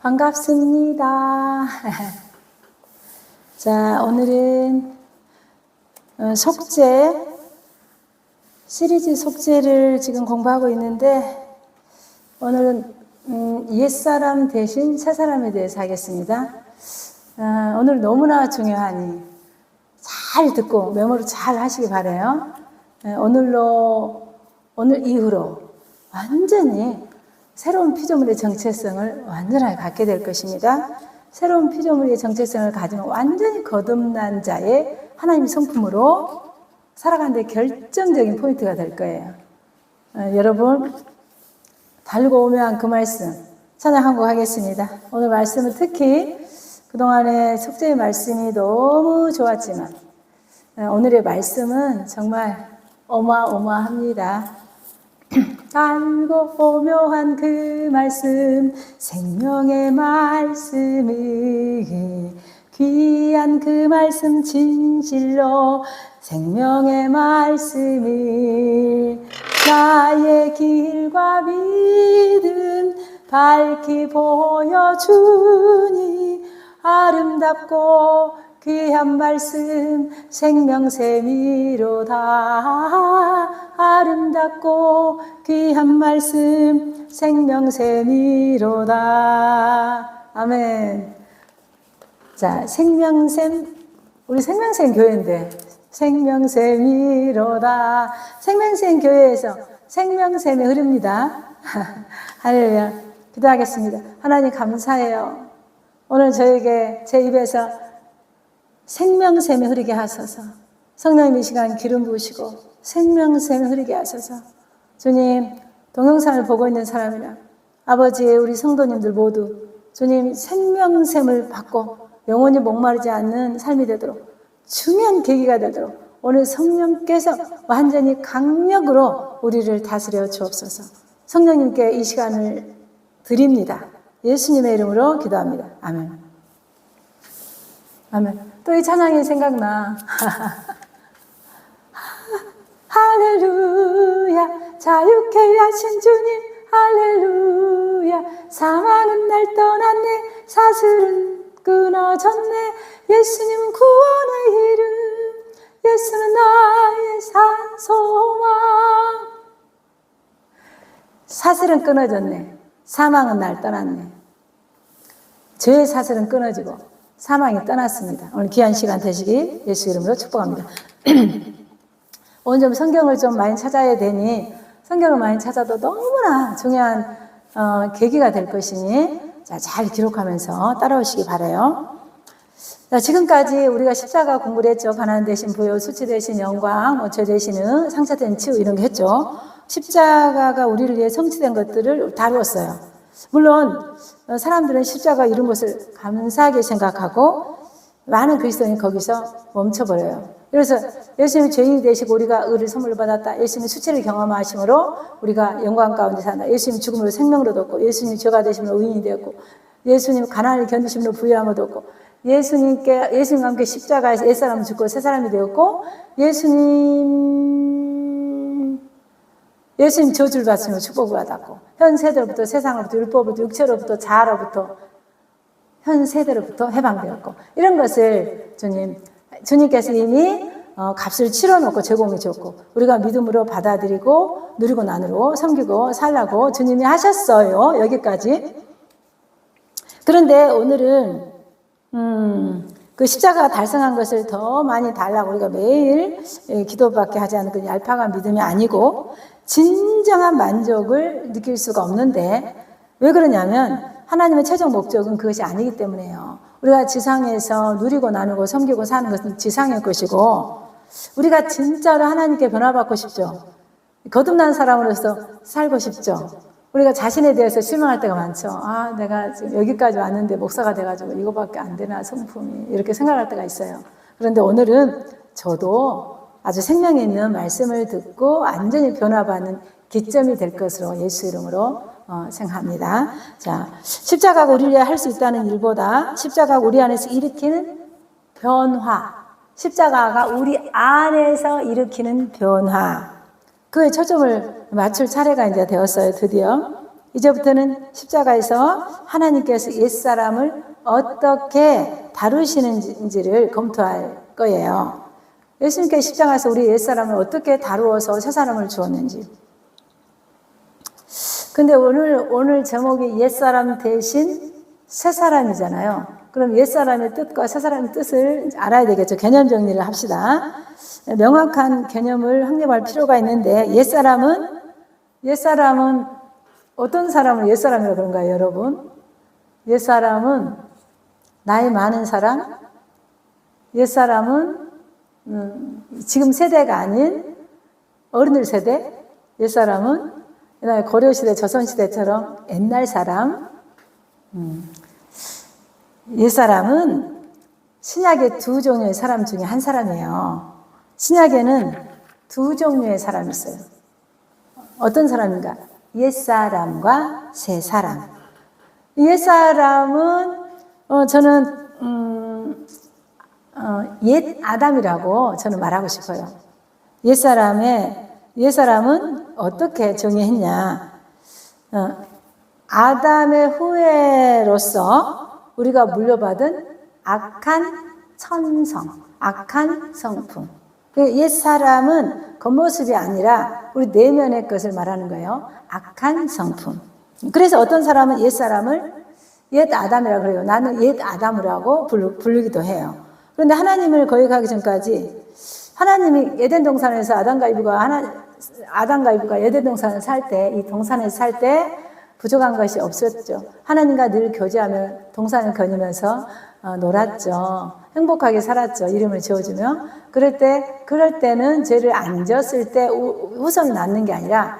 반갑습니다. 자, 오늘은 속죄, 시리즈 속죄를 지금 공부하고 있는데, 오늘은 옛사람 대신 새사람에 대해서 하겠습니다. 오늘 너무나 중요하니 잘 듣고 메모를 잘 하시기 바라요. 오늘 이후로 완전히 새로운 피조물의 정체성을 완전하게 갖게 될 것입니다. 새로운 피조물의 정체성을 가지면 완전히 거듭난 자의 하나님의 성품으로 살아가는 데 결정적인 포인트가 될 거예요. 여러분, 달고 오면 그 말씀 찬양 한 곡 하겠습니다. 오늘 말씀은 특히 그동안의 속죄의 말씀이 너무 좋았지만 오늘의 말씀은 정말 어마어마합니다. 달고 오묘한 그 말씀, 생명의 말씀을, 귀한 그 말씀 진실로 생명의 말씀을 나의 길과 믿음 밝히 보여주니 아름답고 귀한 말씀 생명샘이로다. 아름답고 귀한 말씀 생명샘이로다. 아멘. 자, 생명샘, 우리 생명샘 교회인데 생명샘이로다. 생명샘 교회에서 생명샘이 흐릅니다. 할렐루야. 기도하겠습니다. 하나님 감사해요. 오늘 저에게 제 입에서 생명샘이 흐르게 하소서. 성령님 이 시간 기름 부으시고 생명샘이 흐르게 하소서. 주님, 동영상을 보고 있는 사람이나 아버지의 우리 성도님들 모두 주님 생명샘을 받고 영원히 목마르지 않는 삶이 되도록 중요한 계기가 되도록 오늘 성령께서 완전히 강력으로 우리를 다스려 주옵소서. 성령님께 이 시간을 드립니다. 예수님의 이름으로 기도합니다. 아멘. 아멘. 또 이 찬양이 생각나. 할렐루야, 자유케 하신 주님, 할렐루야. 사망은 날 떠났네, 사슬은 끊어졌네. 예수님은 구원의 이름, 예수는 나의 산소망. 사슬은 끊어졌네, 사망은 날 떠났네. 죄의 사슬은 끊어지고 사망이 떠났습니다. 오늘 귀한 시간 되시기 예수 이름으로 축복합니다. 오늘 좀 성경을 좀 많이 찾아야 되니 성경을 많이 찾아도 너무나 중요한 계기가 될 것이니 자, 잘 기록하면서 따라오시기 바라요. 자, 지금까지 우리가 십자가 공부를 했죠. 가난 대신 부요, 수치 대신 영광, 죄 대신은 상처된 치유 이런 거 했죠. 십자가가 우리를 위해 성취된 것들을 다루었어요. 물론 사람들은 십자가 이런 것을 감사하게 생각하고 많은 그리스도인이 거기서 멈춰버려요. 그래서 예수님이 죄인이 되시고 우리가 의를 선물로 받았다. 예수님이 수치를 경험하심으로 우리가 영광 가운데 산다. 예수님이 죽음으로 생명으로 얻고 예수님이 죄가 되심으로 의인이 되었고 예수님이 가난을 견디심으로 부유함을 얻고 예수님과 함께 십자가에서 옛사람은 죽고 새사람이 되었고 예수님 저주를 받으며 축복을 받았고 현 세대로부터 세상으로부터 율법으로부터 육체로부터 자아로부터 현 세대로부터 해방되었고 이런 것을 주님께서 이미 값을 치러놓고 제공해 줬고 우리가 믿음으로 받아들이고 누리고 나누고 섬기고 살라고 주님이 하셨어요. 여기까지. 그런데 오늘은 그 십자가가 달성한 것을 더 많이 달라고 우리가 매일 기도밖에 하지 않는 그 얄팍한 믿음이 아니고 진정한 만족을 느낄 수가 없는데 왜 그러냐면 하나님의 최종 목적은 그것이 아니기 때문에요. 우리가 지상에서 누리고 나누고 섬기고 사는 것은 지상의 것이고 우리가 진짜로 하나님께 변화받고 싶죠. 거듭난 사람으로서 살고 싶죠. 우리가 자신에 대해서 실망할 때가 많죠. 아, 내가 지금 여기까지 왔는데 목사가 돼가지고 이거밖에 안 되나 성품이 이렇게 생각할 때가 있어요. 그런데 오늘은 저도 아주 생명이 있는 말씀을 듣고 완전히 변화받는 기점이 될 것으로 예수 이름으로 생각합니다. 자, 십자가가 우리를 위해 할 수 있다는 일보다 십자가가 우리 안에서 일으키는 변화, 십자가가 우리 안에서 일으키는 변화, 그에 초점을 맞출 차례가 이제 되었어요. 드디어 이제부터는 십자가에서 하나님께서 옛사람을 어떻게 다루시는지를 검토할 거예요. 예수님께서 십자가에서 우리 옛사람을 어떻게 다루어서 새사람을 주었는지. 근데 오늘 제목이 옛사람 대신 새사람이잖아요. 그럼 옛사람의 뜻과 새사람의 뜻을 알아야 되겠죠. 개념 정리를 합시다. 명확한 개념을 확립할 필요가 있는데, 옛사람은 어떤 사람을 옛사람이라고 그런가요, 여러분? 옛사람은 나이 많은 사람, 옛사람은 지금 세대가 아닌 어른들 세대, 옛사람은 옛날 고려시대, 조선시대처럼 옛날 사람, 옛사람은 신약의 두 종류의 사람 중에 한 사람이에요. 신약에는 두 종류의 사람이 있어요. 어떤 사람인가? 옛사람과 새사람. 옛사람은 저는 옛 아담이라고 저는 말하고 싶어요. 옛사람은 어떻게 정의했냐? 아담의 후예로서 우리가 물려받은 악한 천성, 악한 성품. 옛사람은 겉모습이 아니라 우리 내면의 것을 말하는 거예요. 악한 성품. 그래서 어떤 사람은 옛사람을 옛 아담이라고 그래요. 나는 옛 아담이라고 부르기도 해요. 그런데 하나님을 거역하기 전까지 하나님이 에덴 동산에서 아담과 이브가 에덴 동산을 살 때, 이 동산에 살 때 부족한 것이 없었죠. 하나님과 늘 교제하며 동산을 거니면서 놀았죠. 행복하게 살았죠. 이름을 지어주며. 그럴 때는 죄를 안 졌을 때 후손을 낳는 게 아니라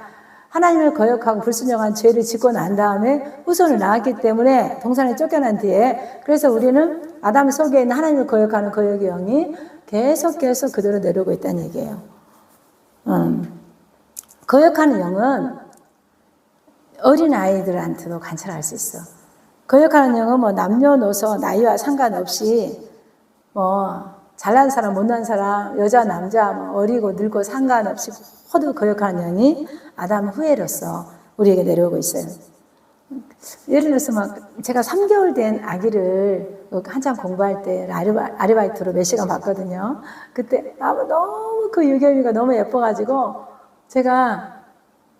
하나님을 거역하고 불순종한 죄를 짓고 난 다음에 후손을 낳았기 때문에 동산에 쫓겨난 뒤에, 그래서 우리는 아담 속에 있는 하나님을 거역하는 거역의 영이 계속 그대로 내려오고 있다는 얘기예요. 거역하는 영은 어린아이들한테도 관찰할 수 있어. 거역하는 영은 뭐 남녀노소 나이와 상관없이 잘난 사람 못난 사람 여자 남자 어리고 늙고 상관없이 모두 거역하는 영이 아담 후예로서 우리에게 내려오고 있어요. 예를 들어서 제가 3개월 된 아기를 한참 공부할 때 아르바이트로 몇 시간 봤거든요. 그때 너무 그 유경이가 너무 예뻐가지고 제가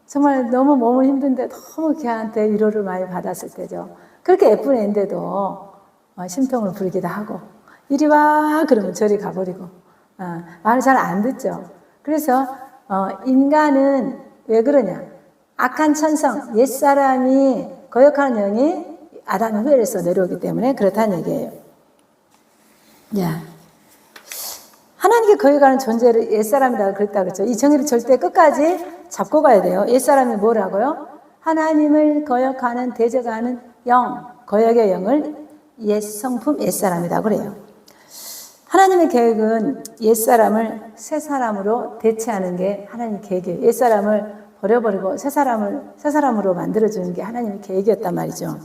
정말 너무 몸은 힘든데 너무 걔한테 위로를 많이 받았을 때죠. 그렇게 예쁜 애인데도 심통을 부리기도 하고 이리 와 그러면 저리 가버리고 말을 잘 안 듣죠. 그래서 인간은 왜 그러냐? 악한 천성, 옛사람이 거역하는 영이 아담의 후예에서 내려오기 때문에 그렇다는 얘기예요. 하나님께 거역하는 존재를 옛사람이라고 그랬다 그랬죠. 이 정의를 절대 끝까지 잡고 가야 돼요. 옛사람이 뭐라고요? 하나님을 거역하는, 대적하는 영, 거역의 영을 옛성품, 옛사람이라고 그래요. 하나님의 계획은 옛사람을 새사람으로 대체하는 게 하나님의 계획이에요. 옛사람을 버려버리고 새사람으로 만들어주는 게 하나님의 계획이었단 말이죠.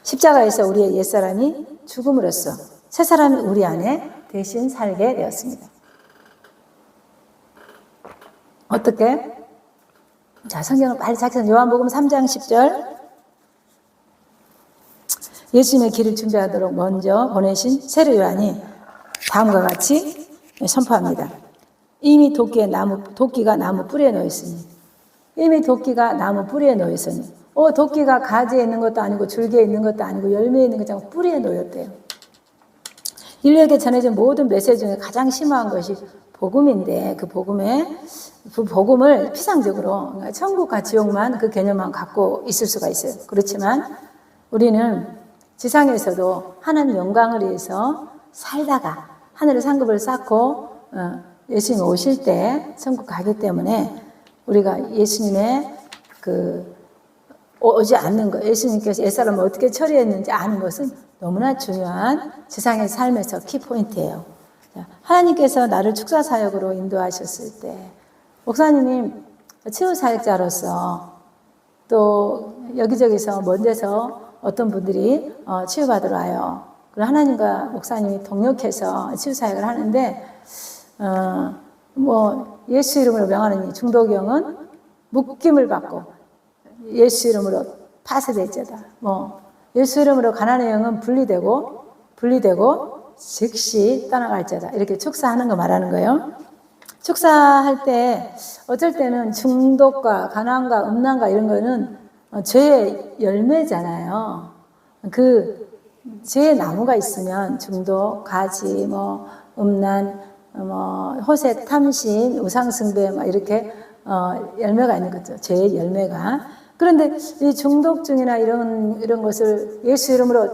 십자가에서 우리의 옛사람이 죽음으로써 새사람이 우리 안에 대신 살게 되었습니다. 어떻게? 자, 성경을 빨리 찾으세요. 요한복음 3장 10절. 예수님의 길을 준비하도록 먼저 보내신 세례 요한이 다음과 같이 선포합니다. 이미 도끼가 나무 뿌리에 놓여 있으니. 이미 도끼가 나무 뿌리에 놓여 있으니. 도끼가 가지에 있는 것도 아니고 줄기에 있는 것도 아니고 열매에 있는 것도 아니고 뿌리에 놓였대요. 인류에게 전해진 모든 메시지 중에 가장 심오한 것이 복음인데 그 복음을 피상적으로 천국과 지옥만 그 개념만 갖고 있을 수가 있어요. 그렇지만 우리는 지상에서도 하나님 영광을 위해서 살다가 하늘의 상급을 쌓고 예수님 오실 때 천국 가기 때문에 우리가 예수님의 오지 않는 것, 예수님께서 옛사람을 어떻게 처리했는지 아는 것은 너무나 중요한 지상의 삶에서 키포인트예요. 하나님께서 나를 축사사역으로 인도하셨을 때 목사님이 치유사역자로서 또 여기저기서 먼 데서 어떤 분들이 치유받으러 와요. 그리고 하나님과 목사님이 동역해서 치유사역을 하는데 예수 이름으로 명하는 이 중독영은 묶임을 받고 예수 이름으로 파쇄될지어다. 예수 이름으로 가난의 영은 분리되고 즉시 떠나갈지어다. 이렇게 축사하는 거 말하는 거예요. 축사할 때 어쩔 때는 중독과 가난과 음란과 이런 거는 죄의 열매잖아요. 그 죄의 나무가 있으면 중독, 가지, 음란, 호색, 탐심, 우상숭배 이렇게 열매가 있는 거죠. 죄의 열매가. 그런데 이 중독증이나 이런 것을 예수 이름으로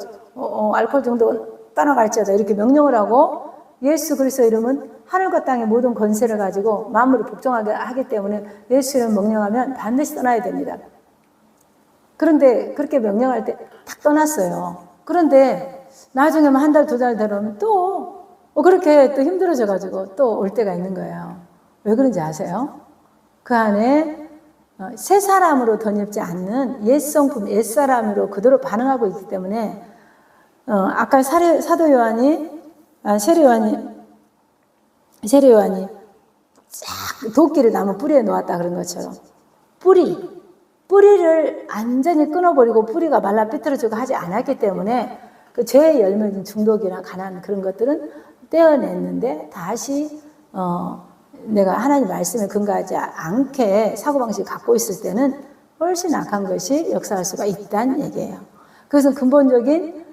알코올 중독은 떠나갈지어다 이렇게 명령을 하고 예수 그리스도 이름은 하늘과 땅의 모든 권세를 가지고 만물을 복종하게 하기 때문에 예수 이름 명령하면 반드시 떠나야 됩니다. 그런데 그렇게 명령할 때 딱 떠났어요. 그런데 나중에 한 달, 두 달 되면 또 그렇게 또 힘들어져가지고 또 올 때가 있는 거예요. 왜 그런지 아세요? 그 안에 새 사람으로 덧입지 않는 옛 성품, 옛 사람으로 그대로 반응하고 있기 때문에 아까 사도 요한이 세례 요한이 쫙 도끼를 나무 뿌리에 놓았다 그런 것처럼 뿌리를 완전히 끊어버리고 뿌리가 말라 삐뚤어지고 하지 않았기 때문에 그 죄의 열매인 중독이나 가난 그런 것들은 떼어냈는데 다시 내가 하나님 말씀에 근거하지 않게 사고방식을 갖고 있을 때는 훨씬 악한 것이 역사할 수가 있다는 얘기예요. 그것은 근본적인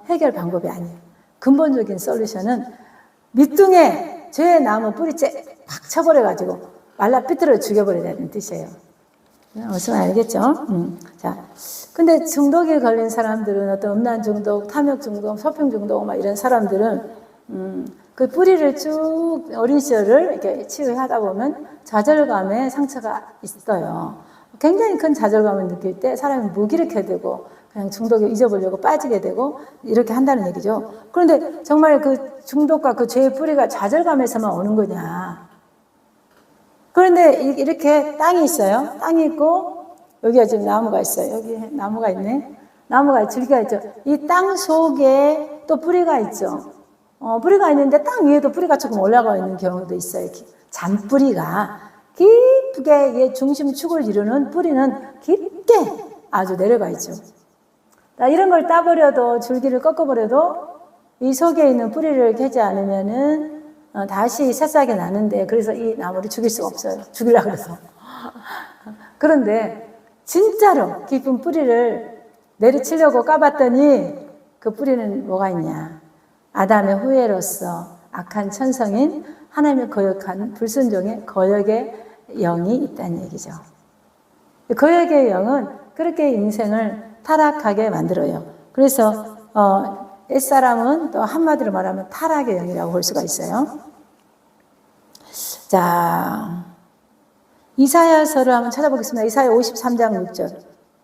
해결 방법이 아니에요. 근본적인 솔루션은 밑둥에 죄의 나무 뿌리째 팍 쳐버려가지고 말라 삐뚤어 죽여버리라는 뜻이에요. 무슨 알겠죠? 자, 근데 중독에 걸린 사람들은 어떤 음란 중독, 탐욕 중독, 서평 중독 이런 사람들은 그 뿌리를 쭉 어린 시절을 이렇게 치유하다 보면 좌절감에 상처가 있어요. 굉장히 큰 좌절감을 느낄 때 사람이 무기력해 되고 그냥 중독에 잊어버리려고 빠지게 되고 이렇게 한다는 얘기죠. 그런데 정말 그 중독과 그 죄의 뿌리가 좌절감에서만 오는 거냐? 그런데 이렇게 땅이 있어요. 땅이 있고 여기가 지금 나무가 있어요. 여기 나무가 있네. 나무가 줄기가 있죠. 이 땅 속에 또 뿌리가 있죠. 뿌리가 있는데 땅 위에도 뿌리가 조금 올라가 있는 경우도 있어요. 잔뿌리가 깊게 얘 중심축을 이루는 뿌리는 깊게 아주 내려가 있죠. 이런 걸 따버려도 줄기를 꺾어버려도 이 속에 있는 뿌리를 캐지 않으면은 다시 새싹이 나는데 그래서 이 나무를 죽일 수가 없어요. 죽이려고 해서. 그런데 진짜로 깊은 뿌리를 내리치려고 까봤더니 그 뿌리는 뭐가 있냐. 아담의 후예로서 악한 천성인 하나님의 거역한 불순종의 거역의 영이 있다는 얘기죠. 거역의 영은 그렇게 인생을 타락하게 만들어요. 그래서 옛사람은 또 한마디로 말하면 타락의 영이라고 볼 수가 있어요. 자, 이사야서를 한번 찾아보겠습니다. 이사야 53장 6절.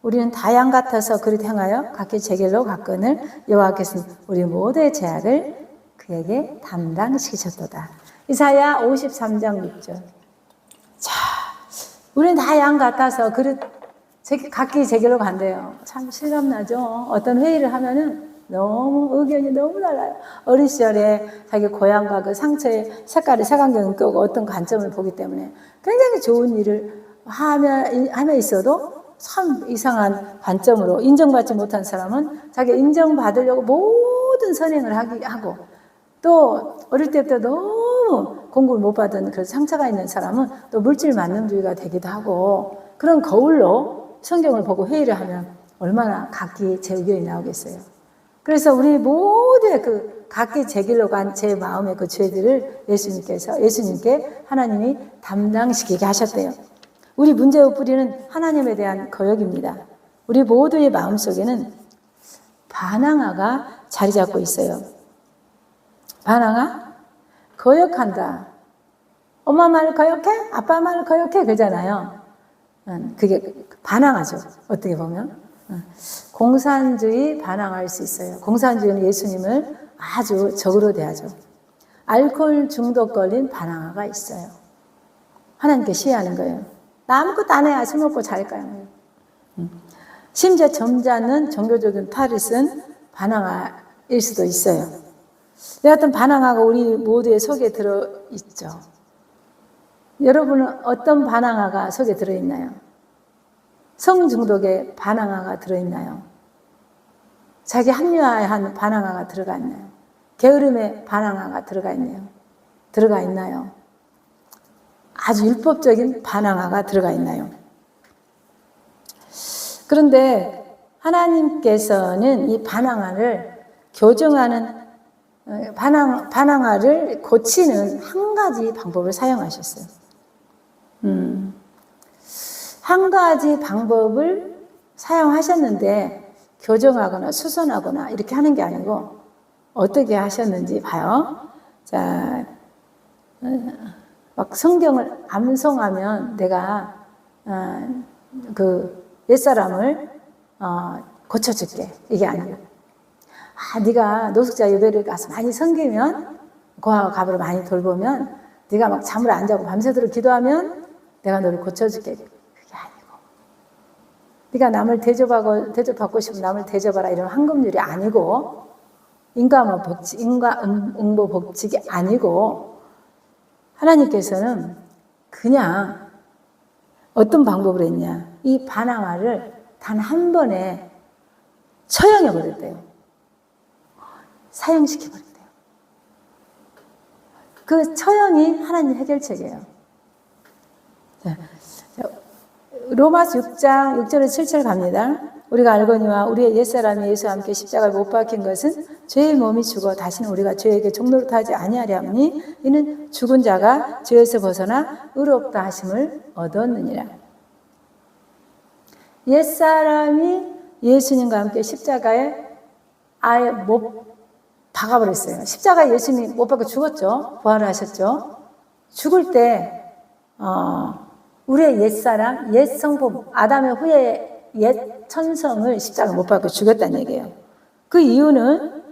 우리는 다 양 같아서 그릇 행하여 각기 제 길로 갔거늘 여호와께서는 우리 모두의 죄악을 그에게 담당시키셨도다. 이사야 53장 6절. 자, 우리는 다 양 같아서 그릇 각기 제 길로 간대요. 참 실감나죠? 어떤 회의를 하면은 너무 의견이 너무 달라요. 어린 시절에 자기 고향과 그 상처의 색깔이 색안경을 끄고 어떤 관점을 보기 때문에 굉장히 좋은 일을 하며 있어도 참 이상한 관점으로 인정받지 못한 사람은 자기 인정받으려고 모든 선행을 하고 또 어릴 때부터 너무 공부를 못 받은 그런 상처가 있는 사람은 또 물질 만능주의가 되기도 하고 그런 거울로 성경을 보고 회의를 하면 얼마나 각기 제 의견이 나오겠어요. 그래서 우리 모두의 그 각기 제 길로 간 제 마음의 그 죄들을 예수님께 하나님이 담당시키게 하셨대요. 우리 문제의 뿌리는 하나님에 대한 거역입니다. 우리 모두의 마음속에는 반항아가 자리 잡고 있어요. 반항아? 거역한다. 엄마 말을 거역해? 아빠 말을 거역해? 그러잖아요. 그게 반항하죠. 어떻게 보면. 공산주의 반항할 수 있어요. 공산주의는 예수님을 아주 적으로 대하죠. 알코올 중독 걸린 반항아가 있어요. 하나님께 시해하는 거예요. 나 아무것도 안 해야 술 먹고 잘 거야. 심지어 점잖은 종교적인 탈릇은 반항아일 수도 있어요. 여하튼 반항아가 우리 모두의 속에 들어있죠. 여러분은 어떤 반항아가 속에 들어있나요? 성중독에 반항아가 들어있나요? 자기 합리화한 반항아가 들어가 있나요? 게으름에 반항아가 들어가 있나요? 들어가 있나요? 아주 율법적인 반항아가 들어가 있나요? 그런데 하나님께서는 이 반항아를 교정하는 반항아를 고치는 한 가지 방법을 사용하셨어요. 한 가지 방법을 사용하셨는데 교정하거나 수선하거나 이렇게 하는 게 아니고 어떻게 하셨는지 봐요. 자, 막 성경을 암송하면 내가 그 옛사람을 고쳐줄게, 이게 아니고, 네가 노숙자 예배를 가서 많이 섬기면, 고아와 가부를 많이 돌보면, 네가 막 잠을 안 자고 밤새도록 기도하면 내가 너를 고쳐줄게. 그게 아니고, 네가 남을 대접받고 싶으면 남을 대접하라, 이런 황금률이 아니고, 인과응보 법칙이 아니고, 하나님께서는 그냥 어떤 방법으로 했냐, 이 반항아를 단 한 번에 처형해버렸대요. 사형시켜버렸대요. 그 처형이 하나님 해결책이에요. 로마서 6장 6절에서 7절 갑니다. 우리가 알거니와 우리의 옛사람이 예수와 함께 십자가에 못 박힌 것은 죄의 몸이 죽어 다시는 우리가 죄에게 종노릇하지 아니하려 하니 이는 죽은 자가 죄에서 벗어나 의롭다 하심을 얻었느니라. 옛사람이 예수님과 함께 십자가에 아예 못 박아버렸어요. 십자가에 예수님이 못 박혀 죽었죠. 부활을 하셨죠. 죽을 때 우리의 옛사람, 옛 성품, 아담의 후에 옛 천성을 십자가에 못 박혀 죽였다는 얘기예요. 그 이유는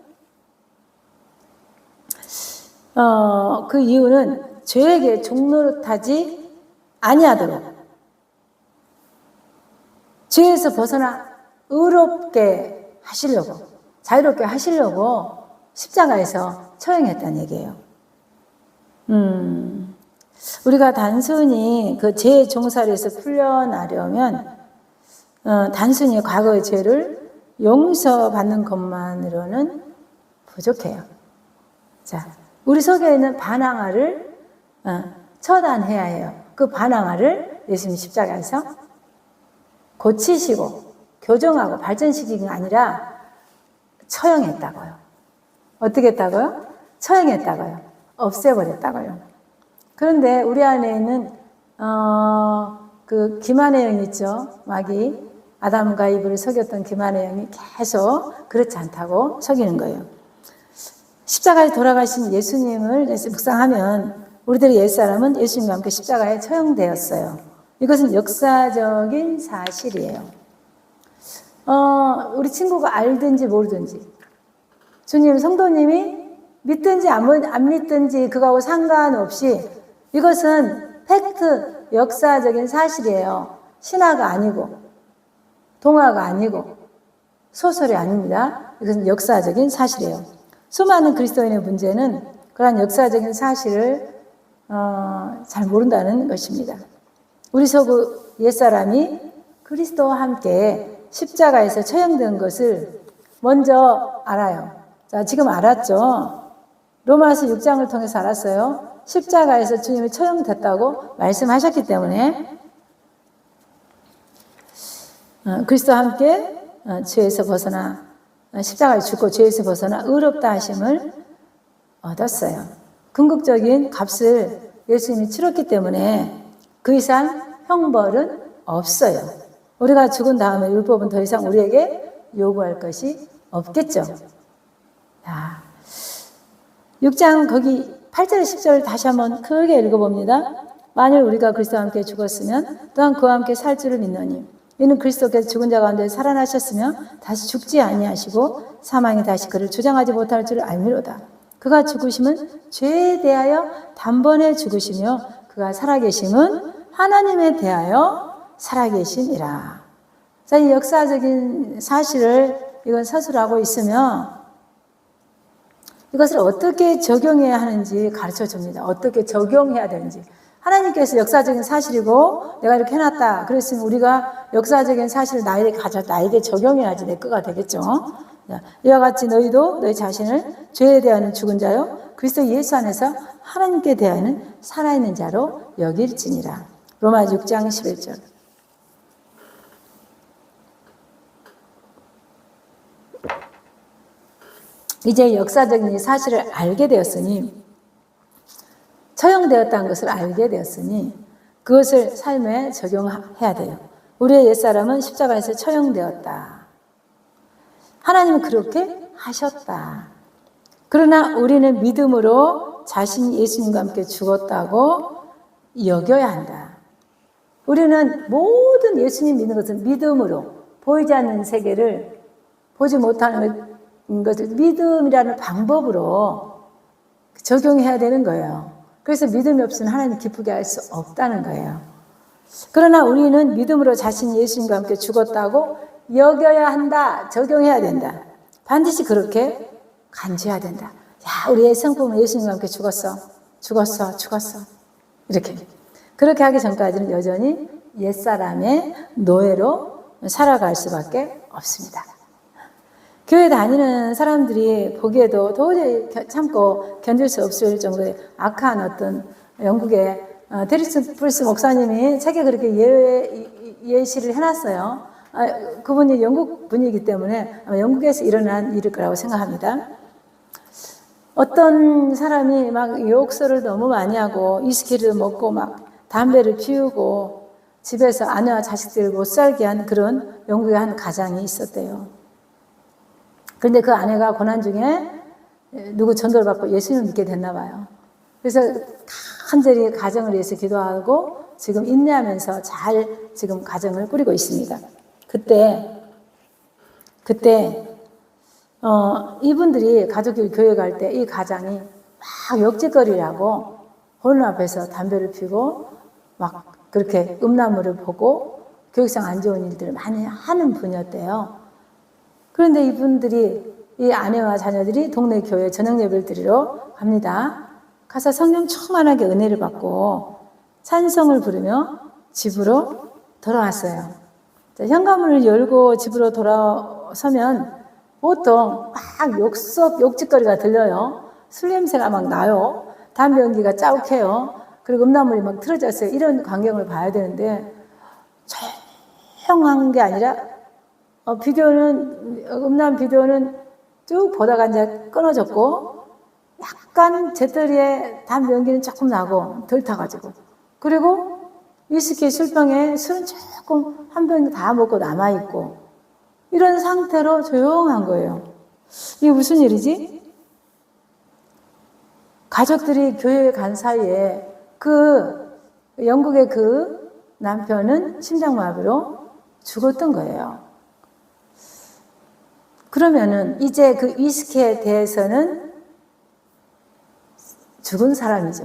죄에게 종노릇하지 아니하도록, 죄에서 벗어나 의롭게 하시려고, 자유롭게 하시려고 십자가에서 처형했다는 얘기예요. 우리가 단순히 그 죄의 종살이에서 풀려나려면 단순히 과거의 죄를 용서받는 것만으로는 부족해요. 자, 우리 속에 있는 반항아를 처단해야 해요. 그 반항아를 예수님 십자가에서 고치시고 교정하고 발전시키는 게 아니라 처형했다고요. 어떻게 했다고요? 처형했다고요. 없애버렸다고요. 그런데 우리 안에 있는 그 기만의 영이 있죠. 마귀, 아담과 이브를 속였던 기만의 영이 계속 그렇지 않다고 속이는 거예요. 십자가에 돌아가신 예수님을 묵상하면 우리들의 옛사람은 예수님과 함께 십자가에 처형되었어요. 이것은 역사적인 사실이에요. 우리 친구가 알든지 모르든지, 주님, 성도님이 믿든지 안 믿든지 그거하고 상관없이 이것은 팩트, 역사적인 사실이에요. 신화가 아니고 동화가 아니고 소설이 아닙니다. 이것은 역사적인 사실이에요. 수많은 그리스도인의 문제는 그러한 역사적인 사실을 잘 모른다는 것입니다. 우리 속 옛사람이 그리스도와 함께 십자가에서 처형된 것을 먼저 알아요. 자, 지금 알았죠? 로마서 6장을 통해서 알았어요. 십자가에서 주님이 처형됐다고 말씀하셨기 때문에 그리스도와 함께 죄에서 벗어나, 십자가에 죽고 죄에서 벗어나 의롭다 하심을 얻었어요. 궁극적인 값을 예수님이 치렀기 때문에 그 이상 형벌은 없어요. 우리가 죽은 다음에 율법은 더 이상 우리에게 요구할 것이 없겠죠. 자, 6장 거기 8절 10절 다시 한번 크게 읽어봅니다. 만일 우리가 그리스도와 함께 죽었으면 또한 그와 함께 살 줄을 믿노니 이는 그리스도께서 죽은 자 가운데 살아나셨으며 다시 죽지 아니하시고 사망이 다시 그를 주장하지 못할 줄을 알미로다. 그가 죽으심은 죄에 대하여 단번에 죽으시며 그가 살아계심은 하나님에 대하여 살아계심이라. 자, 이 역사적인 사실을 이건 서술하고 있으며 이것을 어떻게 적용해야 하는지 가르쳐 줍니다. 어떻게 적용해야 되는지. 하나님께서 역사적인 사실이고 내가 이렇게 해놨다. 그랬으면 우리가 역사적인 사실을 나에게 적용해야지 내 거가 되겠죠. 이와 같이 너희도 너희 자신을 죄에 대하여는 죽은 자요 그리스도 예수 안에서 하나님께 대하여는 살아있는 자로 여길지니라. 로마서 6장 11절. 이제 역사적인 이 사실을 알게 되었으니, 처형되었다는 것을 알게 되었으니 그것을 삶에 적용해야 돼요. 우리의 옛사람은 십자가에서 처형되었다. 하나님은 그렇게 하셨다. 그러나 우리는 믿음으로 자신이 예수님과 함께 죽었다고 여겨야 한다. 우리는 모든 예수님 믿는 것은 믿음으로, 보이지 않는 세계를 보지 못하는 것을 믿음이라는 방법으로 적용해야 되는 거예요. 그래서 믿음이 없으면 하나님 기쁘게 할 수 없다는 거예요. 그러나 우리는 믿음으로 자신이 예수님과 함께 죽었다고 여겨야 한다. 적용해야 된다. 반드시 그렇게 간주해야 된다. 야, 우리의 성품은 예수님과 함께 죽었어. 이렇게. 그렇게 하기 전까지는 여전히 옛사람의 노예로 살아갈 수밖에 없습니다. 교회 다니는 사람들이 보기에도 도저히 참고 견딜 수 없을 정도의 악한 어떤 영국의 데리스 프리스 목사님이 책에 그렇게 예시를 해놨어요. 그분이 영국 분이기 때문에 아마 영국에서 일어난 일일 거라고 생각합니다. 어떤 사람이 막 욕설을 너무 많이 하고 위스키를 먹고 막 담배를 피우고 집에서 아내와 자식들을 못 살게 한 그런 영국의 한 가장이 있었대요. 그런데 그 아내가 고난 중에 누구 전도를 받고 예수님을 믿게 됐나 봐요. 그래서 간절히 가정을 위해서 기도하고 지금 인내하면서 잘 지금 가정을 꾸리고 있습니다. 그때 이분들이 가족끼리 교회 갈 때 이 가장이 막 욕짓거리라고 보는 앞에서 담배를 피우고 막 그렇게 음란물을 보고 교육상 안 좋은 일들을 많이 하는 분이었대요. 그런데 이분들이, 이 아내와 자녀들이 동네 교회 저녁 예배를 드리러 갑니다. 가서 성령 충만하게 은혜를 받고 찬송을 부르며 집으로 돌아왔어요. 현관문을 열고 집으로 돌아서면 보통 막 욕짓거리가 들려요. 술 냄새가 막 나요. 담배 연기가 짜욱해요. 그리고 음란물이 막 틀어져 있어요. 이런 광경을 봐야 되는데 조용한 게 아니라 음란 비디오는 쭉 보다가 이제 끊어졌고, 약간 재떨이에 담배 연기는 조금 나고, 덜 타가지고. 그리고 위스키 술병에 술은 조금 한 병 다 먹고 남아있고, 이런 상태로 조용한 거예요. 이게 무슨 일이지? 가족들이 교회에 간 사이에 영국의 그 남편은 심장마비로 죽었던 거예요. 그러면은 이제 그 위스키에 대해서는 죽은 사람이죠.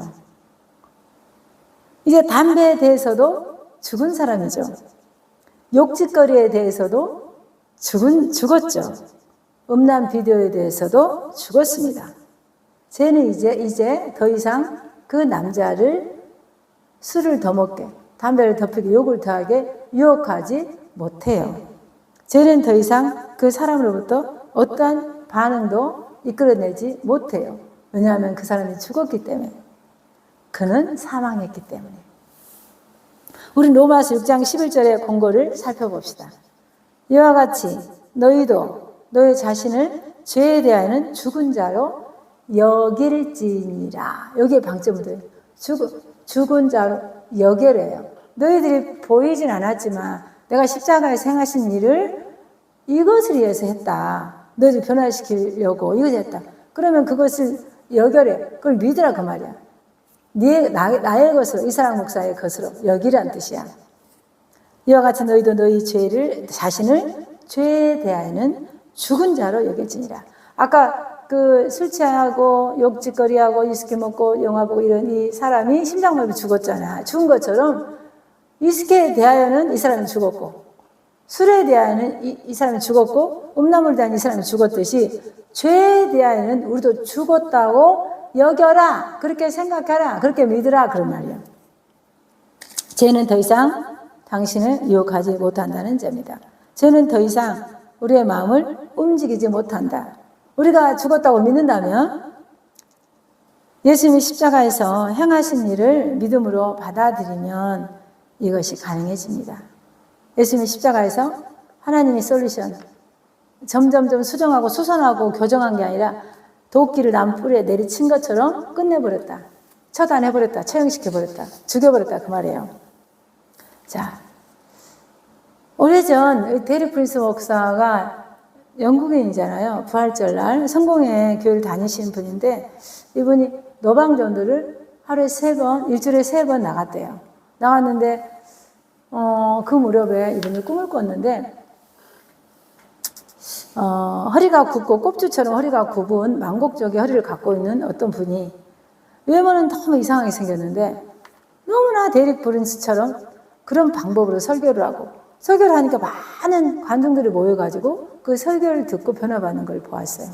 이제 담배에 대해서도 죽은 사람이죠. 욕짓거리에 대해서도 죽었죠. 음란 비디오에 대해서도 죽었습니다. 쟤는 이제 더 이상 그 남자를 술을 더 먹게, 담배를 더 피게, 욕을 더 하게 유혹하지 못해요. 쟤는 더 이상 그 사람으로부터 어떠한 반응도 이끌어내지 못해요. 왜냐하면 그 사람이 죽었기 때문에. 그는 사망했기 때문에. 우리 로마서 6장 11절의 공고를 살펴봅시다. 이와 같이 너희도 너희 자신을 죄에 대하여는 죽은 자로 여길지니라. 여기에 방점을 둬요. 죽은 자로 여겨래요. 너희들이 보이진 않았지만 내가 십자가에서 행하신 일을 이것을 위해서 했다. 너희들 변화시키려고 이것을 했다. 그러면 그것을 여겨래. 그걸 믿으라 그 말이야. 나의 것으로, 이사랑 목사의 것으로 여기란 뜻이야. 이와 같이 너희도 너희 자신을 죄에 대하여는 죽은 자로 여길지니라. 아까 그 술 취하고 욕짓거리하고 위스키 먹고 영화 보고 이런 이 사람이 심장마비 죽었잖아. 죽은 것처럼 위스키에 대하여는 이 사람이 죽었고, 술에 대하여는 이 사람이 죽었고, 음란물에 대한 이 사람이 죽었듯이 죄에 대하여는 우리도 죽었다고 여겨라. 그렇게 생각해라. 그렇게 믿으라. 그런 말이야. 죄는 더 이상 당신을 유혹하지 못한다는 점이다. 죄는 더 이상 우리의 마음을 움직이지 못한다. 우리가 죽었다고 믿는다면 예수님이 십자가에서 행하신 일을 믿음으로 받아들이면 이것이 가능해집니다. 예수님이 십자가에서 하나님의 솔루션, 점점점 수정하고 수선하고 교정한 게 아니라 도끼를 나무 뿌리에 내리친 것처럼 끝내버렸다. 처단해버렸다. 처형시켜버렸다. 죽여버렸다. 그 말이에요. 자, 오래전 데릭 프린스 목사가 영국인이잖아요. 부활절날 성공회 교회를 다니시는 분인데 이분이 노방전도를 하루에 3번, 일주일에 3번 나갔대요. 나갔는데 그 무렵에 이분이 꿈을 꿨는데 허리가 굽고 꼽주처럼 허리가 굽은 망곡적의 허리를 갖고 있는 어떤 분이 외모는 너무 이상하게 생겼는데 너무나 데릭 프린스처럼 그런 방법으로 설교를 하고 설교를 하니까 많은 관중들이 모여가지고 그 설교를 듣고 변화받는 걸 보았어요.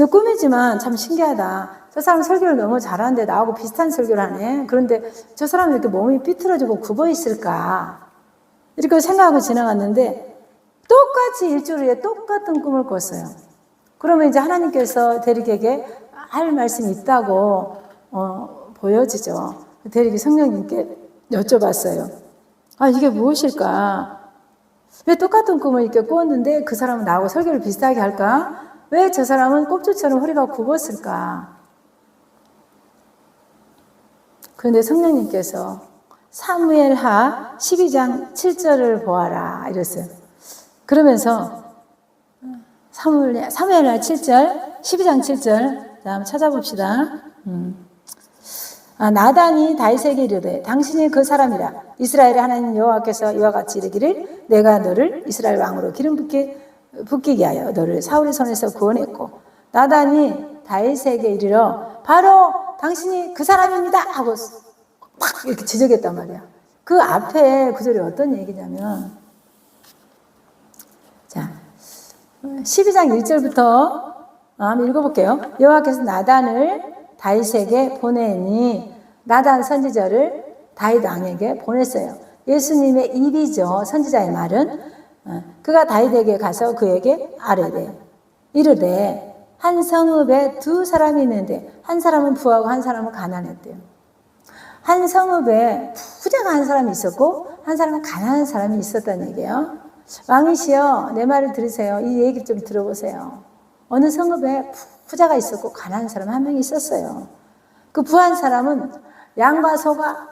꿈이지만 참 신기하다. 저 사람 설교를 너무 잘하는데 나하고 비슷한 설교를 하네. 그런데 저 사람이 이렇게 몸이 삐뚤어지고 굽어 있을까? 이렇게 생각하고 지나갔는데 똑같이 일주일 후에 똑같은 꿈을 꿨어요. 그러면 이제 하나님께서 데릭에게 할 말씀이 있다고 보여지죠. 데릭이 성령님께 여쭤봤어요. 아, 이게 무엇일까? 왜 똑같은 꿈을 이렇게 꾸었는데 그 사람은 나하고 설교를 비슷하게 할까? 왜 저 사람은 꼽주처럼 허리가 굽었을까? 그런데 성령님께서 사무엘하 12장 7절을 보아라 이랬어요. 그러면서 사무엘하 7절, 12장 7절 다음 찾아봅시다. 나단이 다윗에게 이르되 당신이 그 사람이라. 이스라엘의 하나님 여호와께서 이와 같이 이르기를 내가 너를 이스라엘 왕으로 기름 붓기게 하여 너를 사울의 손에서 구원했고 나단이 다윗에게 이르러 바로 당신이 그 사람입니다 하고 막 이렇게 지적했단 말이야. 그 앞에 구절이 어떤 얘기냐면 자 12장 1절부터 한번 읽어볼게요. 여호와께서 나단을 다윗에게 보내니 나단 선지자를 다윗 왕에게 보냈어요. 예수님의 일이죠. 선지자의 말은 그가 다윗에게 가서 그에게 아뢰되 이르되 한 성읍에 2사람이 있는데 한 사람은 부하고 한 사람은 가난했대요. 한 성읍에 부자가 한 사람이 있었고 한 사람은 가난한 사람이 있었다는 얘기예요. 왕이시여 내 말을 들으세요. 이 얘기 좀 들어보세요. 어느 성읍에 부자가 있었고 가난한 사람 한 명이 있었어요. 그 부한 사람은 양과 소가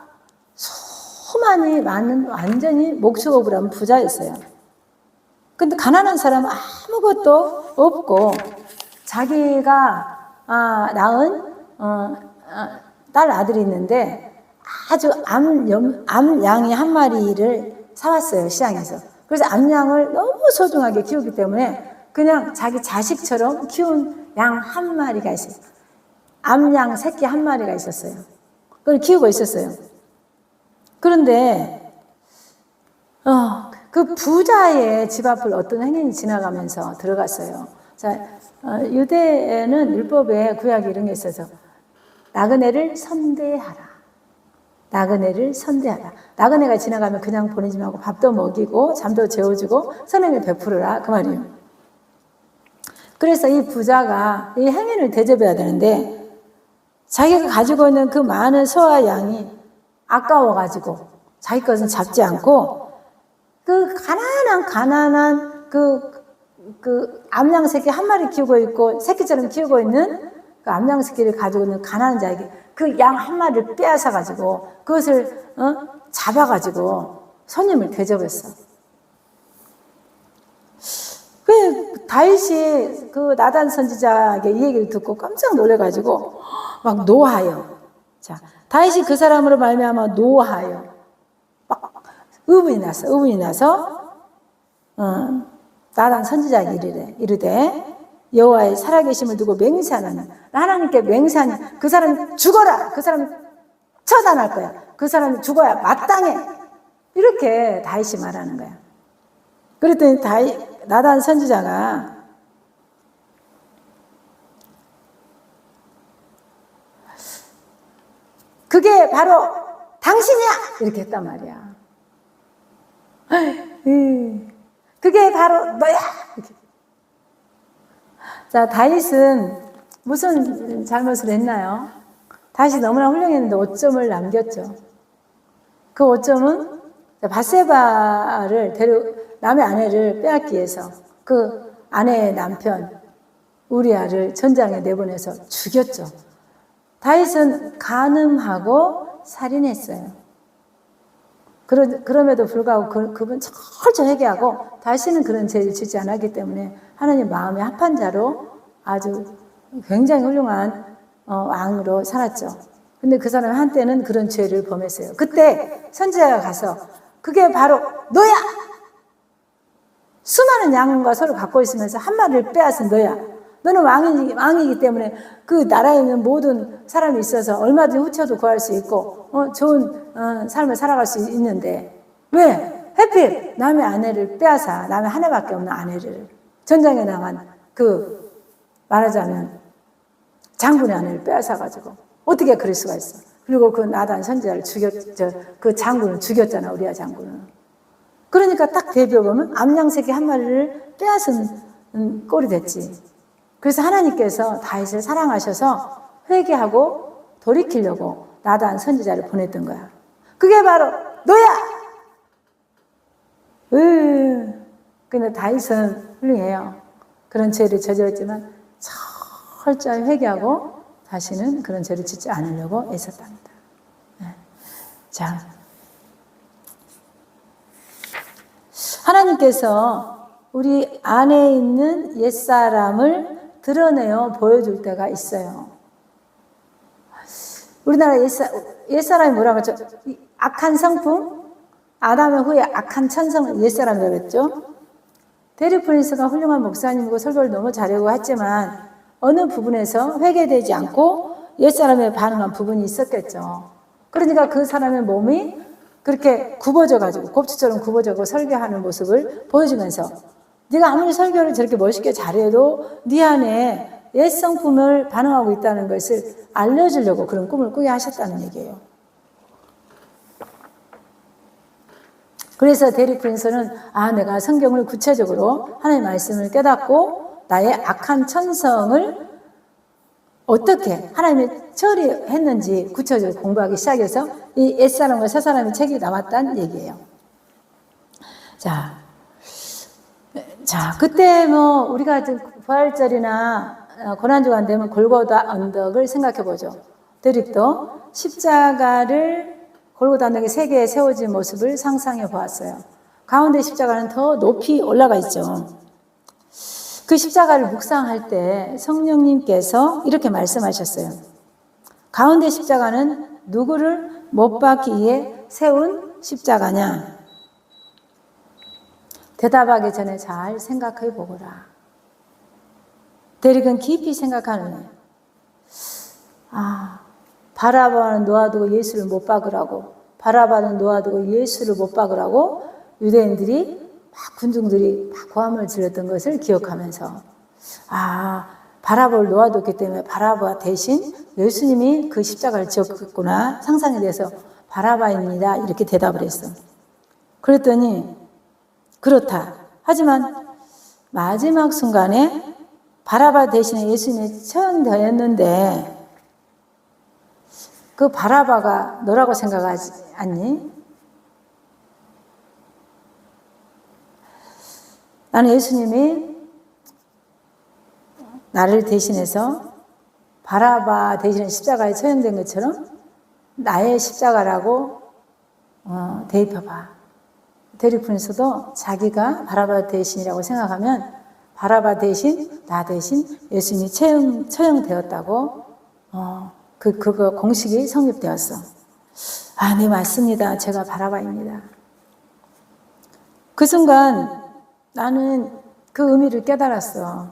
수많이 많은 완전히 목축업을 하는 부자였어요. 근데 가난한 사람은 아무것도 없고 자기가 낳은 딸 아들이 있는데 아주 암양이 한 마리를 사왔어요. 시장에서. 그래서 암양을 너무 소중하게 키우기 때문에 그냥 자기 자식처럼 키운 양 한 마리가 있어요. 암양 새끼 한 마리가 있었어요. 그걸 키우고 있었어요. 그런데 그 부자의 집 앞을 어떤 행인이 지나가면서 들어갔어요. 자, 유대에는 율법에 구약에 이런 게 있어서 나그네를 선대하라. 나그네를 선대하라. 나그네가 지나가면 그냥 보내지 말고 밥도 먹이고 잠도 재워주고 선행을 베풀어라. 그 말이에요. 그래서 이 부자가 이 행인을 대접해야 되는데 자기가 가지고 있는 그 많은 소와 양이 아까워가지고 자기 것은 잡지 않고 그 가난한 그 암양 새끼 한 마리 키우고 있고 새끼처럼 키우고 있는 그 암양 새끼를 가지고 있는 가난한 자에게 그 양 한 마리를 빼앗아가지고 그것을 잡아가지고 손님을 대접했어. 그 다윗이 그 나단 선지자에게 이 얘기를 듣고 깜짝 놀래가지고 막 노하여. 자, 다윗이 그 사람으로 말미암아 노하여. 막 의분이 나서 나단 선지자에게 이르되 여호와의 살아계심을 두고 맹세하나니 하나님께 맹세하니 그 사람이 죽어라. 그 사람이 처단할 거야. 그 사람이 죽어야 마땅해. 이렇게 다윗이 말하는 거야. 그랬더니 나단 선지자가 그게 바로 당신이야! 이렇게 했단 말이야. 그게 바로 너야! 이렇게. 자, 다윗은 무슨 잘못을 했나요? 다윗이 너무나 훌륭했는데 5점을 남겼죠. 그 5점은 바세바를 남의 아내를 빼앗기 위해서 그 아내의 남편 우리아를 전장에 내보내서 죽였죠. 다윗은 간음하고 살인했어요. 그럼에도 불구하고 그분 철저히 회개하고 다시는 그런 죄를 짓지 않았기 때문에 하나님 마음에 합한 자로 아주 굉장히 훌륭한 왕으로 살았죠. 근데 그 사람이 한때는 그런 죄를 범했어요. 그때 선지자가 가서 그게 바로 너야! 수많은 양과 서로 갖고 있으면서 한 마리를 빼앗은 너야. 너는 왕이기 때문에 그 나라에 있는 모든 사람이 있어서 얼마든지 후처도 구할 수 있고 좋은 삶을 살아갈 수 있는데 왜? 하필 남의 아내를 빼앗아 남의 하나밖에 없는 아내를 전장에 나간 말하자면 장군의 아내를 빼앗아가지고 어떻게 그럴 수가 있어. 그리고 그 나단 선지자를 그 장군을 죽였잖아. 우리아 장군은. 그러니까 딱 대비해보면 암양새끼 한 마리를 빼앗은 꼴이 됐지. 그래서 하나님께서 다윗을 사랑하셔서 회개하고 돌이키려고 나단 선지자를 보냈던 거야. 그게 바로 너야! 근데 다윗은 훌륭해요. 그런 죄를 저질렀지만 철저히 회개하고 다시는 그런 죄를 짓지 않으려고 애썼답니다. 자, 하나님께서 우리 안에 있는 옛사람을 드러내어 보여줄 때가 있어요. 우리나라 옛사람이 뭐라고 했죠? 악한 성품, 아담의 후에 악한 천성을 옛사람이라고 했죠. 데릭 프린스가 훌륭한 목사님이고 설교를 너무 잘하고 했지만 어느 부분에서 회개되지 않고 옛사람에 반응한 부분이 있었겠죠. 그러니까 그 사람의 몸이 그렇게 굽어져가지고 곱추처럼 굽어져고 설교하는 모습을 보여주면서 네가 아무리 설교를 저렇게 멋있게 잘해도 네 안에 옛 성품을 반응하고 있다는 것을 알려주려고 그런 꿈을 꾸게 하셨다는 얘기예요. 그래서 데릭 프린스는 내가 성경을 구체적으로 하나님의 말씀을 깨닫고 나의 악한 천성을 어떻게 하나님이 처리했는지 구체적으로 공부하기 시작해서 이 옛사람과 새사람의 책이 남았다는 얘기예요. 자, 그때 우리가 부활절이나 고난주가 안 되면 골고다 언덕을 생각해 보죠. 데릭도 십자가를 골고다 언덕에 세 개에 세워진 모습을 상상해 보았어요. 가운데 십자가는 더 높이 올라가 있죠. 그 십자가를 묵상할 때 성령님께서 이렇게 말씀하셨어요. 가운데 십자가는 누구를 못 박기 위해 세운 십자가냐? 대답하기 전에 잘 생각해 보거라. 데릭은 깊이 생각하는 거예요. 바라바는 놓아두고 예수를 못 박으라고, 바라바는 놓아두고 예수를 못 박으라고 유대인들이 군중들이 고함을 지르던 것을 기억하면서 바라바를 놓아뒀기 때문에 바라바 대신 예수님이 그 십자가를 지었구나 상상이 돼서 바라바입니다 이렇게 대답을 했어. 그랬더니 그렇다. 하지만 마지막 순간에 바라바 대신에 예수님이 처형되었는데 그 바라바가 너라고 생각하지 않니? 나는 예수님이 나를 대신해서 바라바 대신에 십자가에 처형된 것처럼 나의 십자가라고 대입해봐. 데릭 프린스도 자기가 바라바 대신이라고 생각하면 바라바 대신 나 대신 예수님이 처형되었다고 그거 공식이 성립되었어. 네 맞습니다. 제가 바라바입니다. 그 순간 나는 그 의미를 깨달았어.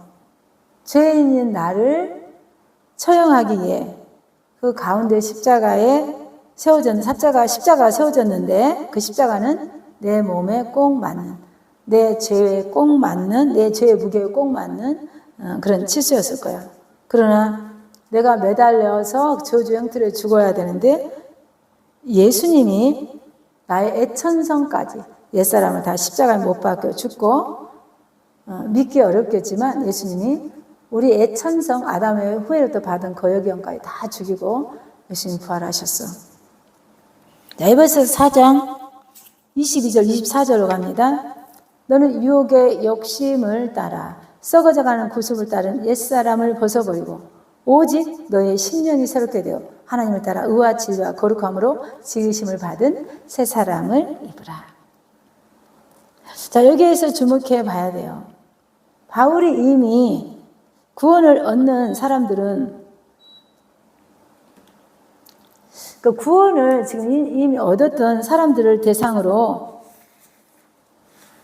죄인인 나를 처형하기 위해 그 가운데 십자가가 세워졌는데 그 십자가는 내 몸에 꼭 맞는, 내 죄에 꼭 맞는, 내 죄의 무게에 꼭 맞는 그런 치수였을 거야. 그러나 내가 매달려서 저주 형틀에 죽어야 되는데 예수님이 나의 애천성까지 옛사람을 다 십자가에 못 박혀 죽고 믿기 어렵겠지만 예수님이 우리 애천성 아담의 후회로부터 받은 거역형까지 다 죽이고 예수님 부활하셨어. 자, 에베소서 4장 22절 24절로 갑니다. 너는 유혹의 욕심을 따라 썩어져가는 구습을 따른 옛사람을 벗어버리고 오직 너의 심령이 새롭게 되어 하나님을 따라 의와 진리와 거룩함으로 지으심을 받은 새 사람을 입으라. 자, 여기에서 주목해 봐야 돼요. 바울이 이미 구원을 얻는 사람들은 그 구원을 지금 이미 얻었던 사람들을 대상으로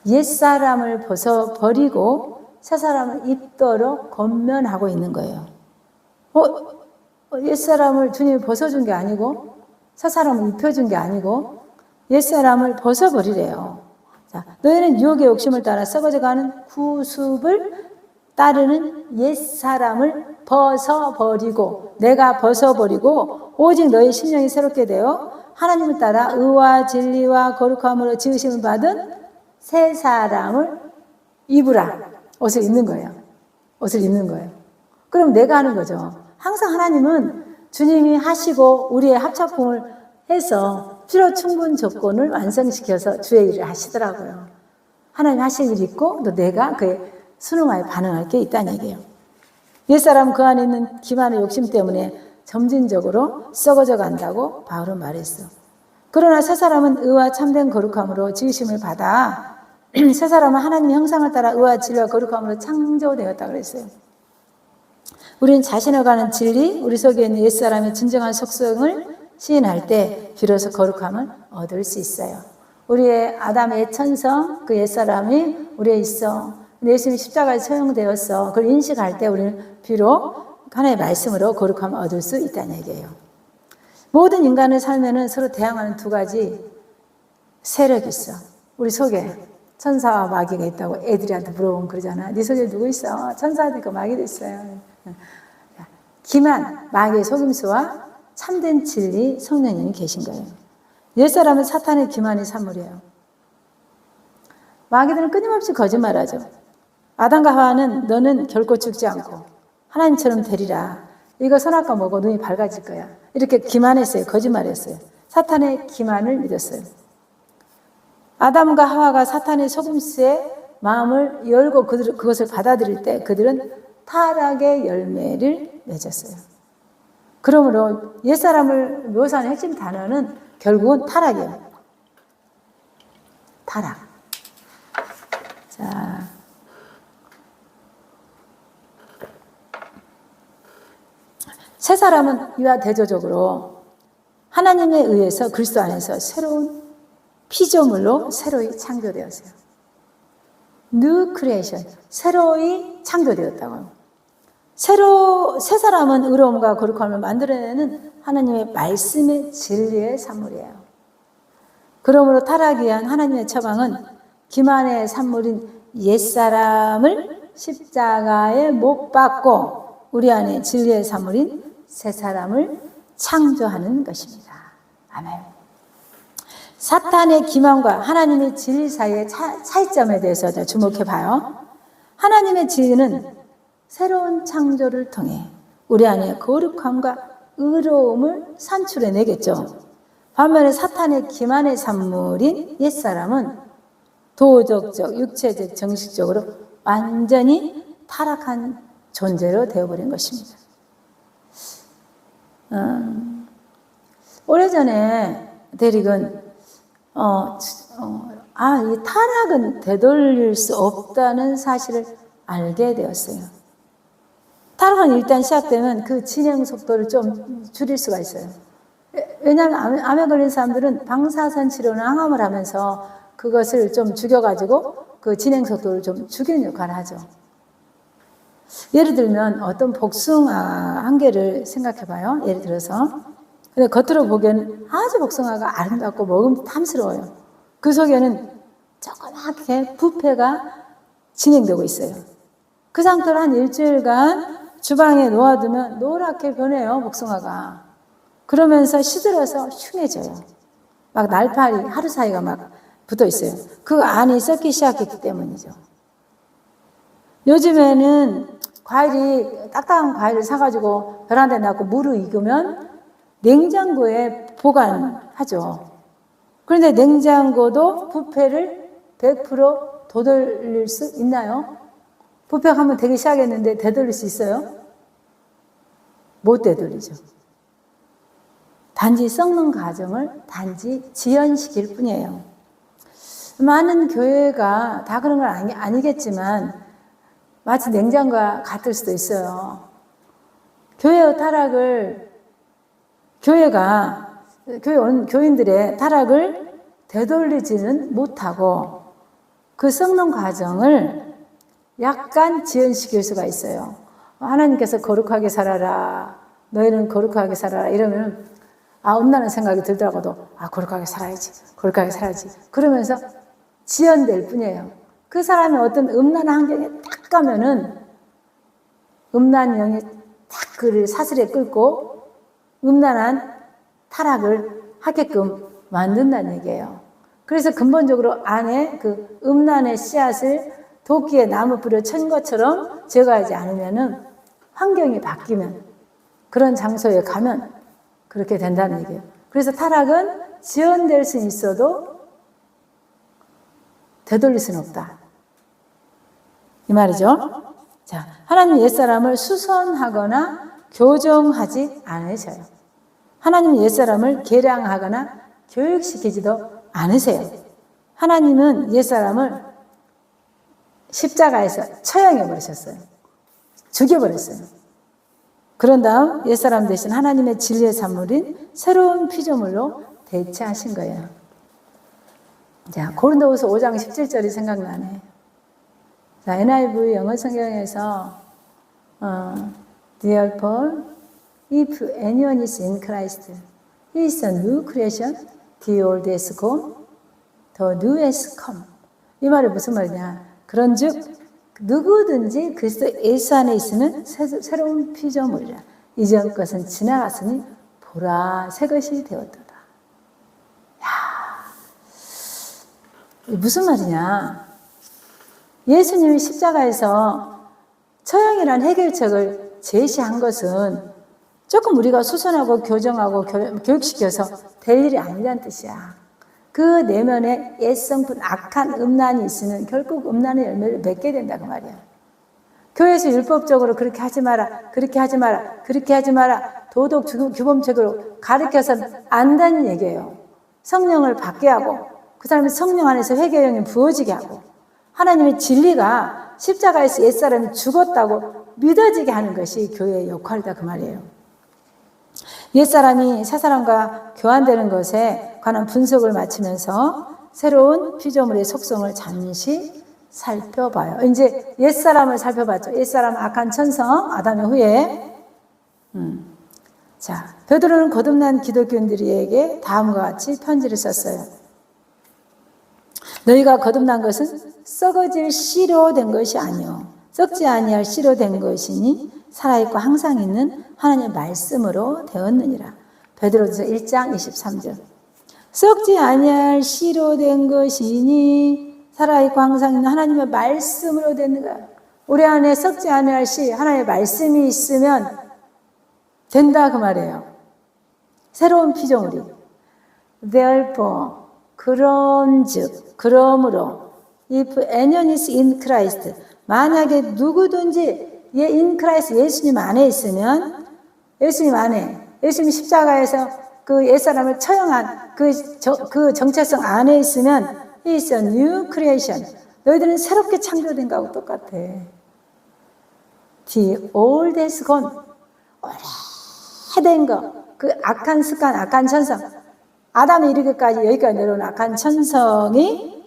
옛사람을 벗어버리고 새사람을 입도록 권면하고 있는 거예요. 옛사람을 주님이 벗어준 게 아니고 새사람을 입혀준 게 아니고 옛사람을 벗어버리래요. 자, 너희는 유혹의 욕심을 따라 썩어져가는 구습을 따르는 옛사람을 벗어버리고 내가 벗어버리고 오직 너희 심령이 새롭게 되어 하나님을 따라 의와 진리와 거룩함으로 지으심을 받은 새 사람을 입으라. 옷을 입는 거예요. 옷을 입는 거예요. 그럼 내가 하는 거죠. 항상 하나님은 주님이 하시고 우리의 합작품을 해서 필요 충분 조건을 완성시켜서 주의 일을 하시더라고요. 하나님 하실 일이 있고 또 내가 그에 순응하여 반응할 게 있다는 얘기예요. 옛사람 그 안에 있는 기만의 욕심 때문에 점진적으로 썩어져 간다고 바울은 말했어. 그러나 새 사람은 의와 참된 거룩함으로 지으심을 받아 새 사람은 하나님의 형상을 따라 의와 진리와 거룩함으로 창조되었다 그랬어요. 우리는 자신을 가는 진리, 우리 속에 있는 옛사람의 진정한 속성을 시인할 때 비로소 거룩함을 얻을 수 있어요. 우리의 아담의 애천성, 그 옛사람이 우리에 있어. 예수님이 십자가에 처형되었어. 그걸 인식할 때 우리는 비록 하나님의 말씀으로 거룩함을 얻을 수 있다는 얘기예요. 모든 인간의 삶에는 서로 대항하는 두 가지 세력이 있어. 우리 속에 천사와 마귀가 있다고 애들한테 물어보면 그러잖아. 네 속에 누구 있어? 천사도 있고 마귀도 있어요. 기만, 마귀의 속임수와 참된 진리 성령님이 계신 거예요. 옛사람은 사탄의 기만의 산물이에요. 마귀들은 끊임없이 거짓말하죠. 아담과 하와는 너는 결코 죽지 않고 하나님처럼 되리라. 이거 선악과 먹어 눈이 밝아질 거야. 이렇게 기만했어요. 거짓말했어요. 사탄의 기만을 믿었어요. 아담과 하와가 사탄의 속임수에 마음을 열고 그것을 받아들일 때 그들은 타락의 열매를 맺었어요. 그러므로 옛사람을 묘사하는 핵심 단어는 결국은 타락이에요. 타락. 자, 새 사람은 이와 대조적으로 하나님에 의해서 그리스도 안에서 새로운 피조물로 새로이 창조되었어요. New creation, 새로이 창조되었다고요. 새 사람은 의로움과 거룩함을 만들어내는 하나님의 말씀의 진리의 산물이에요. 그러므로 타락이 위한 하나님의 처방은 기만의 산물인 옛사람을 십자가에 못 박고 우리 안에 진리의 산물인 새 사람을 창조하는 것입니다. 아멘. 사탄의 기만과 하나님의 진리 사이의 차이점에 대해서 주목해 봐요. 하나님의 진리는 새로운 창조를 통해 우리 안에 거룩함과 의로움을 산출해내겠죠. 반면에 사탄의 기만의 산물인 옛사람은 도덕적, 육체적, 정식적으로 완전히 타락한 존재로 되어버린 것입니다. 오래전에 대릭은 이 타락은 되돌릴 수 없다는 사실을 알게 되었어요. 타락은 일단 시작되면 그 진행 속도를 좀 줄일 수가 있어요. 왜냐하면 암에 걸린 사람들은 방사선 치료나 항암을 하면서 그것을 좀 죽여가지고 그 진행 속도를 좀 죽이는 역할을 하죠. 예를 들면 어떤 복숭아 한 개를 생각해 봐요. 예를 들어서. 근데 겉으로 보기에는 아주 복숭아가 아름답고 먹으면 탐스러워요. 그 속에는 조그맣게 부패가 진행되고 있어요. 그 상태로 한 일주일간 주방에 놓아두면 노랗게 변해요, 복숭아가. 그러면서 시들어서 흉해져요. 막 날파리 하루 사이가 막 붙어 있어요. 그 안이 썩기 시작했기 때문이죠. 요즘에는 과일이 딱딱한 과일을 사가지고 베란다에 놔고 물을 익으면 냉장고에 보관하죠. 그런데 냉장고도 부패를 100% 되돌릴 수 있나요? 부패하면 되기 시작했는데 되돌릴 수 있어요? 못 되돌리죠. 단지 썩는 과정을 단지 지연시킬 뿐이에요. 많은 교회가 다 그런 건 아니겠지만 마치 냉장고와 같을 수도 있어요. 교회의 타락을 교인들의 타락을 되돌리지는 못하고 그 썩는 과정을 약간 지연시킬 수가 있어요. 하나님께서 거룩하게 살아라, 너희는 거룩하게 살아라 이러면 음란한 생각이 들더라고도 거룩하게 살아야지, 거룩하게 살아야지 그러면서 지연될 뿐이에요. 그 사람이 어떤 음란한 환경에 딱 가면은 음란 영이 딱 그를 사슬에 끌고 음란한 타락을 하게끔 만든다는 얘기예요. 그래서 근본적으로 안에 그 음란의 씨앗을 도끼에 나무 뿌려 친 것처럼 제거하지 않으면은 환경이 바뀌면 그런 장소에 가면 그렇게 된다는 얘기예요. 그래서 타락은 지연될 수 있어도 되돌릴 수는 없다. 이 말이죠. 자, 하나님 옛사람을 수선하거나 교정하지 않으셔요. 하나님 옛사람을 계량하거나 교육시키지도 않으세요. 하나님은 옛사람을 십자가에서 처형해 버리셨어요. 죽여버렸어요. 그런 다음 옛사람 대신 하나님의 진리의 산물인 새로운 피조물로 대체하신 거예요. 자, 고린도후서 5장 17절이 생각나네. 자, NIV 영어 성경에서 Dear Paul, if anyone is in Christ, he is a new creation. The old has gone, the new has come. 이 말이 무슨 말이냐? 그런즉 누구든지 그리스도 예수 안에 있으면 새로운 피조물이라. 이전 것은 지나갔으니 보라 새 것이 되었도다. 무슨 말이냐? 예수님이 십자가에서 처형이라는 해결책을 제시한 것은 조금 우리가 수선하고 교정하고 교육시켜서 될 일이 아니란 뜻이야. 그 내면에 옛성분 악한 음란이 있으면 결국 음란의 열매를 맺게 된다 그 말이야. 교회에서 율법적으로 그렇게 하지 마라, 그렇게 하지 마라, 그렇게 하지 마라 도덕 규범책으로 가르쳐서는 안 된다는 얘기예요. 성령을 받게 하고 그 사람이 성령 안에서 회개의 영이 부어지게 하고 하나님의 진리가 십자가에서 옛사람이 죽었다고 믿어지게 하는 것이 교회의 역할이다 그 말이에요. 옛사람이 새사람과 교환되는 것에 관한 분석을 마치면서 새로운 피조물의 속성을 잠시 살펴봐요. 이제 옛사람을 살펴봤죠. 옛사람 악한 천성 아담의 후에 자, 베드로는 거듭난 기독교인들에게 다음과 같이 편지를 썼어요. 너희가 거듭난 것은 썩어질 씨로 된 것이 아니요 썩지 아니할 씨로 된 것이니 살아있고 항상 있는 하나님의 말씀으로 되었느니라. 베드로전서 1장 23절. 썩지 아니할 씨로 된 것이니 살아있고 항상 있는 하나님의 말씀으로 되는가. 우리 안에 썩지 아니할 씨 하나님의 말씀이 있으면 된다 그 말이에요. 새로운 피조물이. Therefore 그런즉 그러므로 if anyone is in Christ 만약에 누구든지 in Christ 예수님 안에 있으면 예수님 안에 예수님 십자가에서 그 옛사람을 처형한 그 정체성 안에 있으면 he is a new creation. 너희들은 새롭게 창조된 거하고 똑같아. The old has gone. 오래된 거. 그 악한 습관, 악한 천성. 아담에 이르기까지 여기까지 내려온 악한 천성이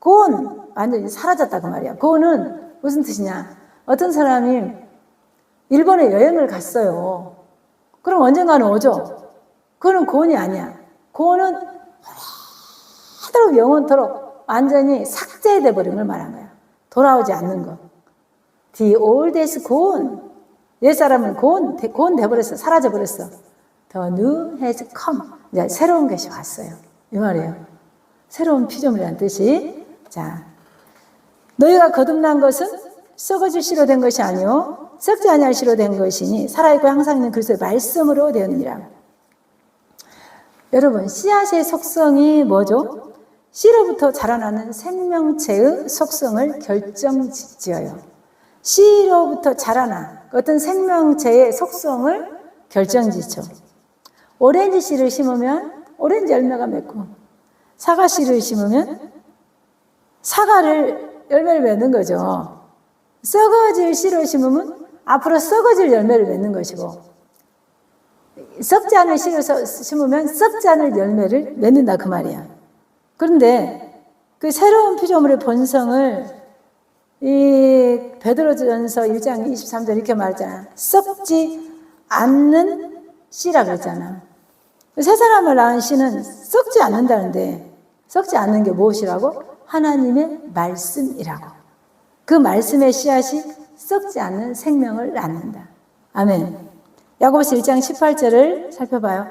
gone. 완전히 사라졌다 그 말이야. gone은 무슨 뜻이냐. 어떤 사람이 일본에 여행을 갔어요. 그럼 언젠가는 오죠. 그거는 고온이 아니야. 고온은 하도록 영원토록 완전히 삭제돼 버린 걸 말한 거야. 돌아오지 않는 거. The old is gone. 옛사람은 gone 돼버렸어. 사라져버렸어. The new has come. 이제 새로운 것이 왔어요. 이 말이에요. 새로운 피조물이라는 뜻이. 자, 너희가 거듭난 것은 썩어질 씨로 된 것이 아니요 썩지 아니할 씨로 된 것이니 살아있고 항상 있는 그리스도의 말씀으로 되었느니라. 여러분, 씨앗의 속성이 뭐죠? 씨로부터 자라나는 생명체의 속성을 결정지어요. 씨로부터 자라나 어떤 생명체의 속성을 결정짓죠. 오렌지 씨를 심으면 오렌지 열매가 맺고, 사과 씨를 심으면 사과를 열매를 맺는 거죠. 썩어질 씨를 심으면 앞으로 썩어질 열매를 맺는 것이고, 썩지 않을 씨를 심으면 썩지 않을 열매를 맺는다 그 말이야. 그런데 그 새로운 피조물의 본성을 이 베드로전서 1장 23절 이렇게 말하잖아. 썩지 않는 씨라 그랬잖아. 새 사람을 낳은 씨는 썩지 않는다는데, 썩지 않는 게 무엇이라고? 하나님의 말씀이라고. 그 말씀의 씨앗이 썩지 않는 생명을 낳는다. 아멘. 야고보서 1장 18절을 살펴봐요.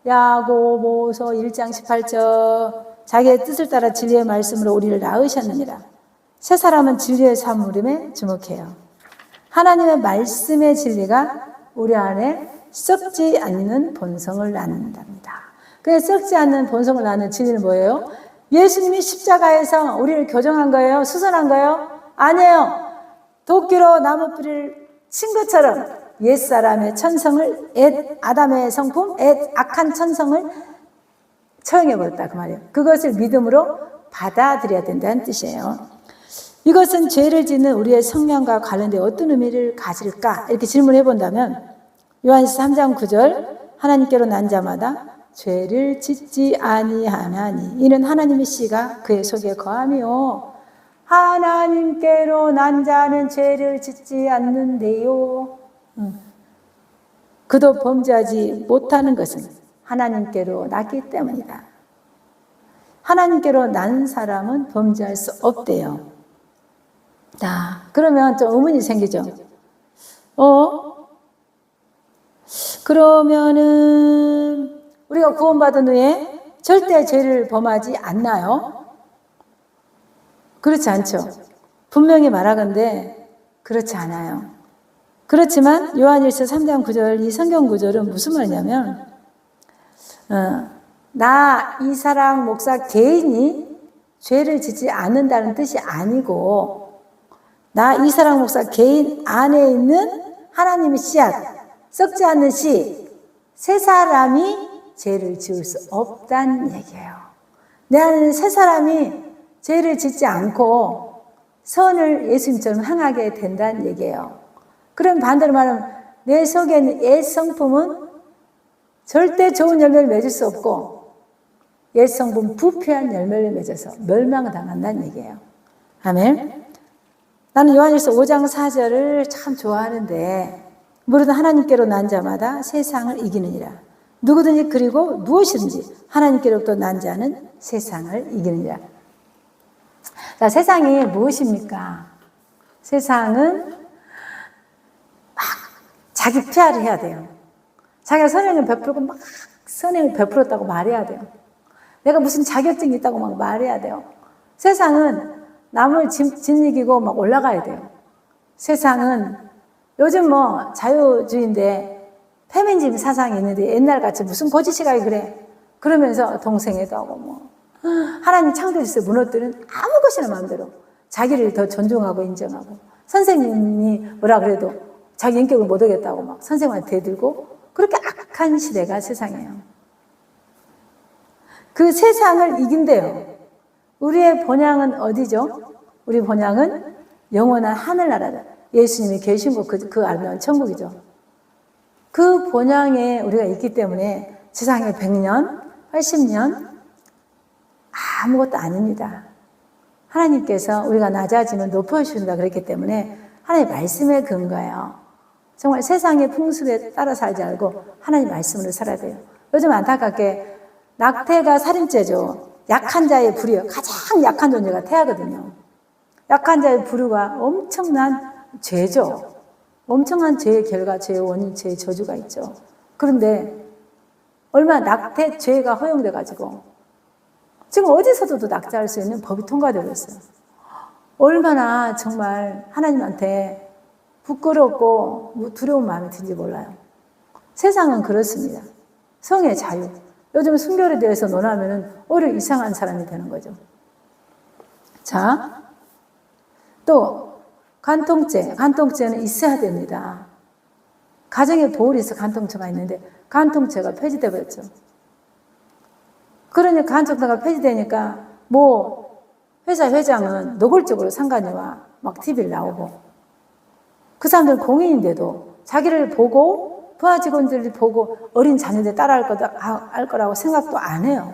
야고보서 1장 18절. 자기의 뜻을 따라 진리의 말씀으로 우리를 낳으셨느니라. 새 사람은 진리의 사물임에 주목해요. 하나님의 말씀의 진리가 우리 안에 썩지 않는 본성을 낳는답니다. 그래서 썩지 않는 본성을 낳는 진리는 뭐예요? 예수님이 십자가에서 우리를 교정한 거예요? 수선한 거예요? 아니에요. 도끼로 나무 뿌리를 친 것처럼 옛사람의 천성을, 아담의 성품, 악한 천성을 처형해버렸다 그 말이에요. 그것을 믿음으로 받아들여야 된다는 뜻이에요. 이것은 죄를 짓는 우리의 성향과 관련된 어떤 의미를 가질까? 이렇게 질문해 본다면 요한일서 3장 9절 하나님께로 난 자마다 죄를 짓지 아니하나니 이는 하나님의 씨가 그의 속에 거함이요 하나님께로 난 자는 죄를 짓지 않는데요. 그도 범죄하지 못하는 것은 하나님께로 났기 때문이다. 하나님께로 난 사람은 범죄할 수 없대요. 자, 그러면 좀 의문이 생기죠. 그러면은 우리가 구원받은 후에 절대 죄를 범하지 않나요? 그렇지 않죠. 분명히 말하건대 그렇지 않아요. 그렇지만 요한일서 3장 9절 이 성경 구절은 무슨 말이냐면 나 이사랑 목사 개인이 죄를 짓지 않는다는 뜻이 아니고 나 이사랑 목사 개인 안에 있는 하나님의 씨앗, 썩지 않는 씨, 새 사람이 죄를 지을 수 없다는 얘기예요. 내 안에 새 사람이 죄를 짓지 않고 선을 예수님처럼 행하게 된다는 얘기예요. 그럼 반대로 말하면 내 속에 있는 옛 성품은 절대 좋은 열매를 맺을 수 없고 옛 성품 부패한 열매를 맺어서 멸망을 당한다는 얘기예요. 아멘. 나는 요한일서 5장 4절을 참 좋아하는데 무릇 하나님께로 난 자마다 세상을 이기느니라. 누구든지 그리고 무엇이든지 하나님께로부터 난 자는 세상을 이기느니라. 자, 세상이 무엇입니까? 세상은 막 자기 PR을 해야 돼요. 자기가 선행을 베풀고 막 선행을 베풀었다고 말해야 돼요. 내가 무슨 자격증이 있다고 막 말해야 돼요. 세상은 남을 짓이기고 막 올라가야 돼요. 세상은 요즘 뭐 자유주의인데 페미니즘 사상이 있는데 옛날같이 무슨 고지시각이 그래. 그러면서 동성애도 하고 뭐 하나님 창조주에서 무너뜨린 아무 것이나 마음대로 자기를 더 존중하고 인정하고 선생님이 뭐라 그래도 자기 인격을 못 하겠다고 막 선생님한테 대들고 그렇게 악한 시대가 세상이에요. 그 세상을 이긴대요. 우리의 본향은 어디죠? 우리 본향은 영원한 하늘나라다. 예수님이 계신 곳 그 아름다운 천국이죠. 그 본향에 우리가 있기 때문에 세상에 100년, 80년 아무것도 아닙니다. 하나님께서 우리가 낮아지면 높여주신다 그랬기 때문에 하나님의 말씀에 근거해요. 정말 세상의 풍습에 따라 살지 말고 하나님 말씀으로 살아야 돼요. 요즘 안타깝게 낙태가 살인죄죠. 약한 자의 불이요. 가장 약한 존재가 태아거든요. 약한 자의 불의가 엄청난 죄죠. 엄청난 죄의 결과, 죄의 원인, 죄의 저주가 있죠. 그런데 얼마나 낙태 죄가 허용돼가지고 지금 어디서도 낙태할 수 있는 법이 통과되고 있어요. 얼마나 정말 하나님한테 부끄럽고 두려운 마음이 든지 몰라요. 세상은 그렇습니다. 성의 자유. 요즘 순결에 대해서 논하면 오히려 이상한 사람이 되는 거죠. 자, 또 간통죄. 간통죄는 있어야 됩니다. 가정에 보호를 해서 간통죄가 있는데 간통죄가 폐지돼 버렸죠. 그러니까 간통죄가 폐지되니까 뭐 회사 회장은 노골적으로 상관이와 막 TV를 나오고 그 사람들은 공인인데도 자기를 보고 부하 직원들이 보고 어린 자녀들 따라할 거라고 생각도 안 해요.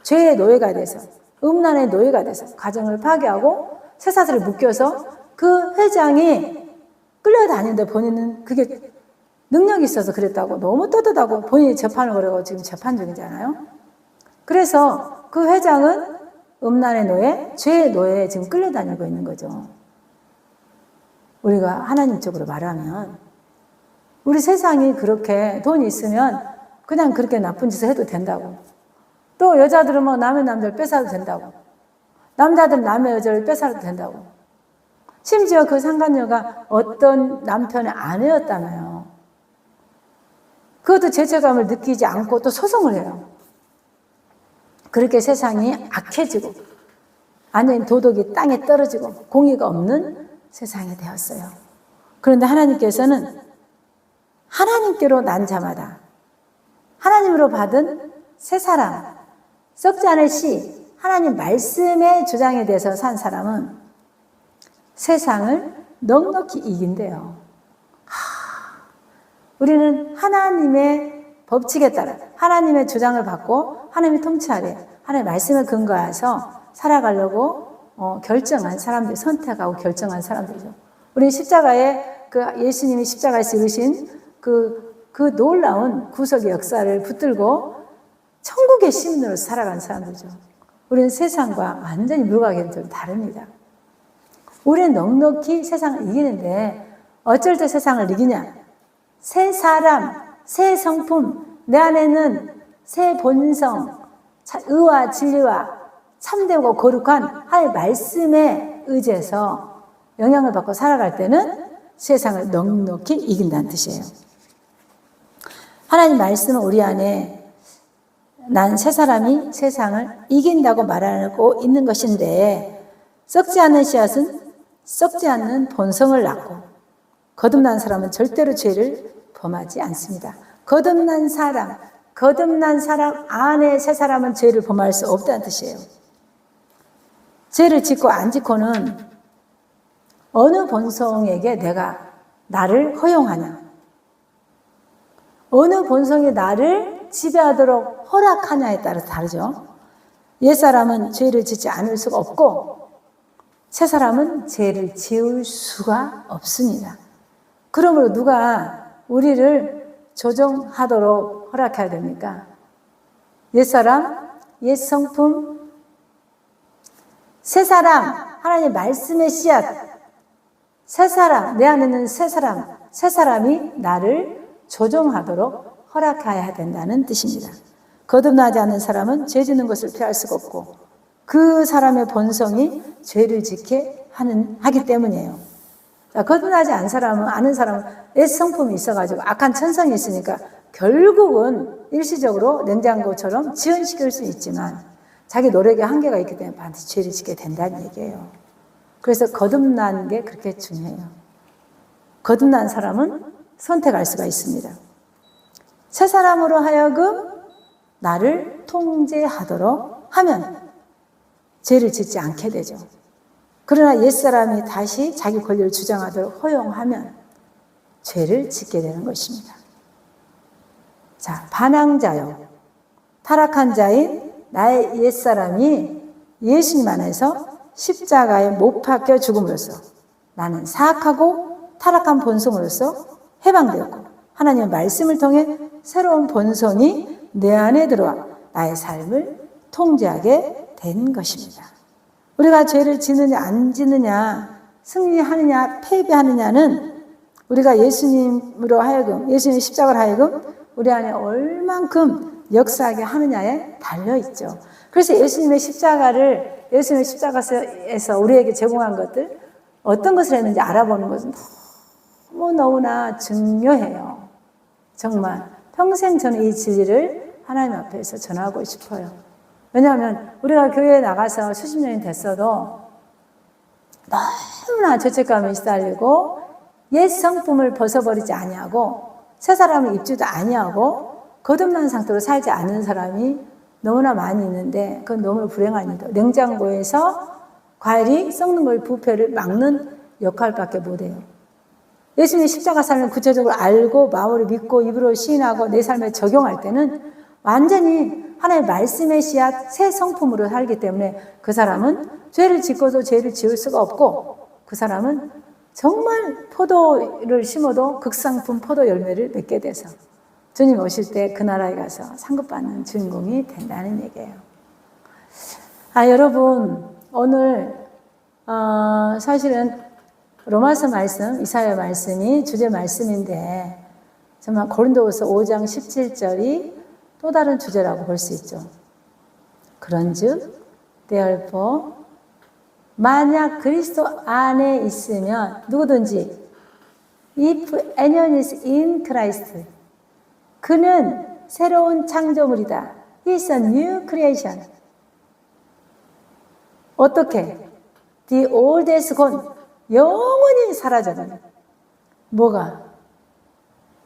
죄의 노예가 돼서 음란의 노예가 돼서 가정을 파괴하고 쇠사슬을 묶여서 그 회장이 끌려다니는데 본인은 그게 능력이 있어서 그랬다고 너무 떳떳하고 본인이 재판을 걸어가고 지금 재판 중이잖아요. 그래서 그 회장은 음란의 노예, 죄의 노예에 지금 끌려다니고 있는 거죠. 우리가 하나님 쪽으로 말하면 우리 세상이 그렇게 돈이 있으면 그냥 그렇게 나쁜 짓을 해도 된다고. 또 여자들은 뭐 남의 남자를 뺏어도 된다고. 남자들은 남의 여자를 뺏어도 된다고. 심지어 그 상간녀가 어떤 남편의 아내였다며요. 그것도 죄책감을 느끼지 않고 또 소송을 해요. 그렇게 세상이 악해지고 완전히 도덕이 땅에 떨어지고 공의가 없는 세상이 되었어요. 그런데 하나님께서는 하나님께로 난 자마다 하나님으로 받은 새 사람, 썩지 않을 씨, 하나님 말씀의 주장에 대해서 산 사람은 세상을 넉넉히 이긴대요. 우리는 하나님의 법칙에 따라 하나님의 주장을 받고 하나님의 통치 아래 하나님의 말씀을 근거해서 살아가려고 결정한 사람들, 선택하고 결정한 사람들이죠. 우리 십자가에 예수님이 십자가에서 이루신 그 놀라운 구속의 역사를 붙들고 천국의 시민으로 살아가는 사람들이죠. 우리는 세상과 완전히 물과는 좀 다릅니다. 우리는 넉넉히 세상을 이기는데 어쩔 때 세상을 이기냐? 새 사람, 새 성품, 내 안에는 새 본성, 의와 진리와 참되고 거룩한 하나님의 말씀에 의지해서 영향을 받고 살아갈 때는 세상을 넉넉히 이긴다는 뜻이에요. 하나님 말씀은 우리 안에 난 새 사람이 세상을 이긴다고 말하고 있는 것인데 썩지 않는 씨앗은 썩지 않는 본성을 낳고 거듭난 사람은 절대로 죄를 범하지 않습니다. 거듭난 사람 안에 새 사람은 죄를 범할 수 없다는 뜻이에요. 죄를 짓고 안 짓고는 어느 본성에게 내가 나를 허용하냐, 어느 본성이 나를 지배하도록 허락하냐에 따라 다르죠. 옛사람은 죄를 짓지 않을 수가 없고 새사람은 죄를 지을 수가 없습니다. 그러므로 누가 우리를 조정하도록 허락해야 됩니까? 옛사람, 옛성품, 새사람, 하나님의 말씀의 씨앗, 새사람, 내 안에는 새사람이 나를 조정하도록 허락해야 된다는 뜻입니다. 거듭나지 않는 사람은 죄 짓는 것을 피할 수가 없고 그 사람의 본성이 죄를 짓게 하기 때문이에요. 자, 거듭나지 않은 사람은, 아는 사람은 옛성품이 있어가지고 악한 천성이 있으니까 결국은 일시적으로 냉장고처럼 지연시킬 수 있지만 자기 노력에 한계가 있기 때문에 반드시 죄를 짓게 된다는 얘기예요. 그래서 거듭난 게 그렇게 중요해요. 거듭난 사람은 선택할 수가 있습니다. 새 사람으로 하여금 나를 통제하도록 하면 죄를 짓지 않게 되죠. 그러나 옛사람이 다시 자기 권리를 주장하도록 허용하면 죄를 짓게 되는 것입니다. 자, 반항자요. 타락한 자인 나의 옛사람이 예수님 안에서 십자가에 못 박혀 죽음으로써 나는 사악하고 타락한 본성으로서 해방되었고 하나님의 말씀을 통해 새로운 본성이 내 안에 들어와 나의 삶을 통제하게 된 것입니다. 우리가 죄를 지느냐 안 지느냐, 승리하느냐 패배하느냐는 우리가 예수님으로 하여금, 예수님 십자가로 하여금 우리 안에 얼만큼 역사하게 하느냐에 달려있죠. 그래서 예수님의 십자가에서 우리에게 제공한 것들, 어떤 것을 했는지 알아보는 것은 너무너무나 중요해요. 정말 평생 저는 이 진리를 하나님 앞에서 전하고 싶어요. 왜냐하면 우리가 교회에 나가서 수십 년이 됐어도 너무나 죄책감에 시달리고 옛 성품을 벗어버리지 아니하고 새 사람을 입지도 아니하고 거듭난 상태로 살지 않는 사람이 너무나 많이 있는데 그건 너무 불행한 일이다. 냉장고에서 과일이 썩는 걸 부패를 막는 역할밖에 못해요. 예수님의 십자가 삶을 구체적으로 알고 마음으로 믿고 입으로 시인하고 내 삶에 적용할 때는 완전히 하나님의 말씀의 씨앗 새 성품으로 살기 때문에 그 사람은 죄를 짓고도 죄를 지을 수가 없고 그 사람은 정말 포도를 심어도 극상품 포도 열매를 맺게 돼서 주님 오실 때 그 나라에 가서 상급받는 주인공이 된다는 얘기예요. 여러분 오늘 사실은 로마서 말씀, 이사야 말씀이 주제 말씀인데 정말 고린도후서 5장 17절이 또 다른 주제라고 볼 수 있죠. 그런즉 therefore 만약 그리스도 안에 있으면 누구든지 if anyone is in Christ 그는 새로운 창조물이다. He is a new creation. 어떻게? The old is gone. 영원히 사라져가는. 뭐가?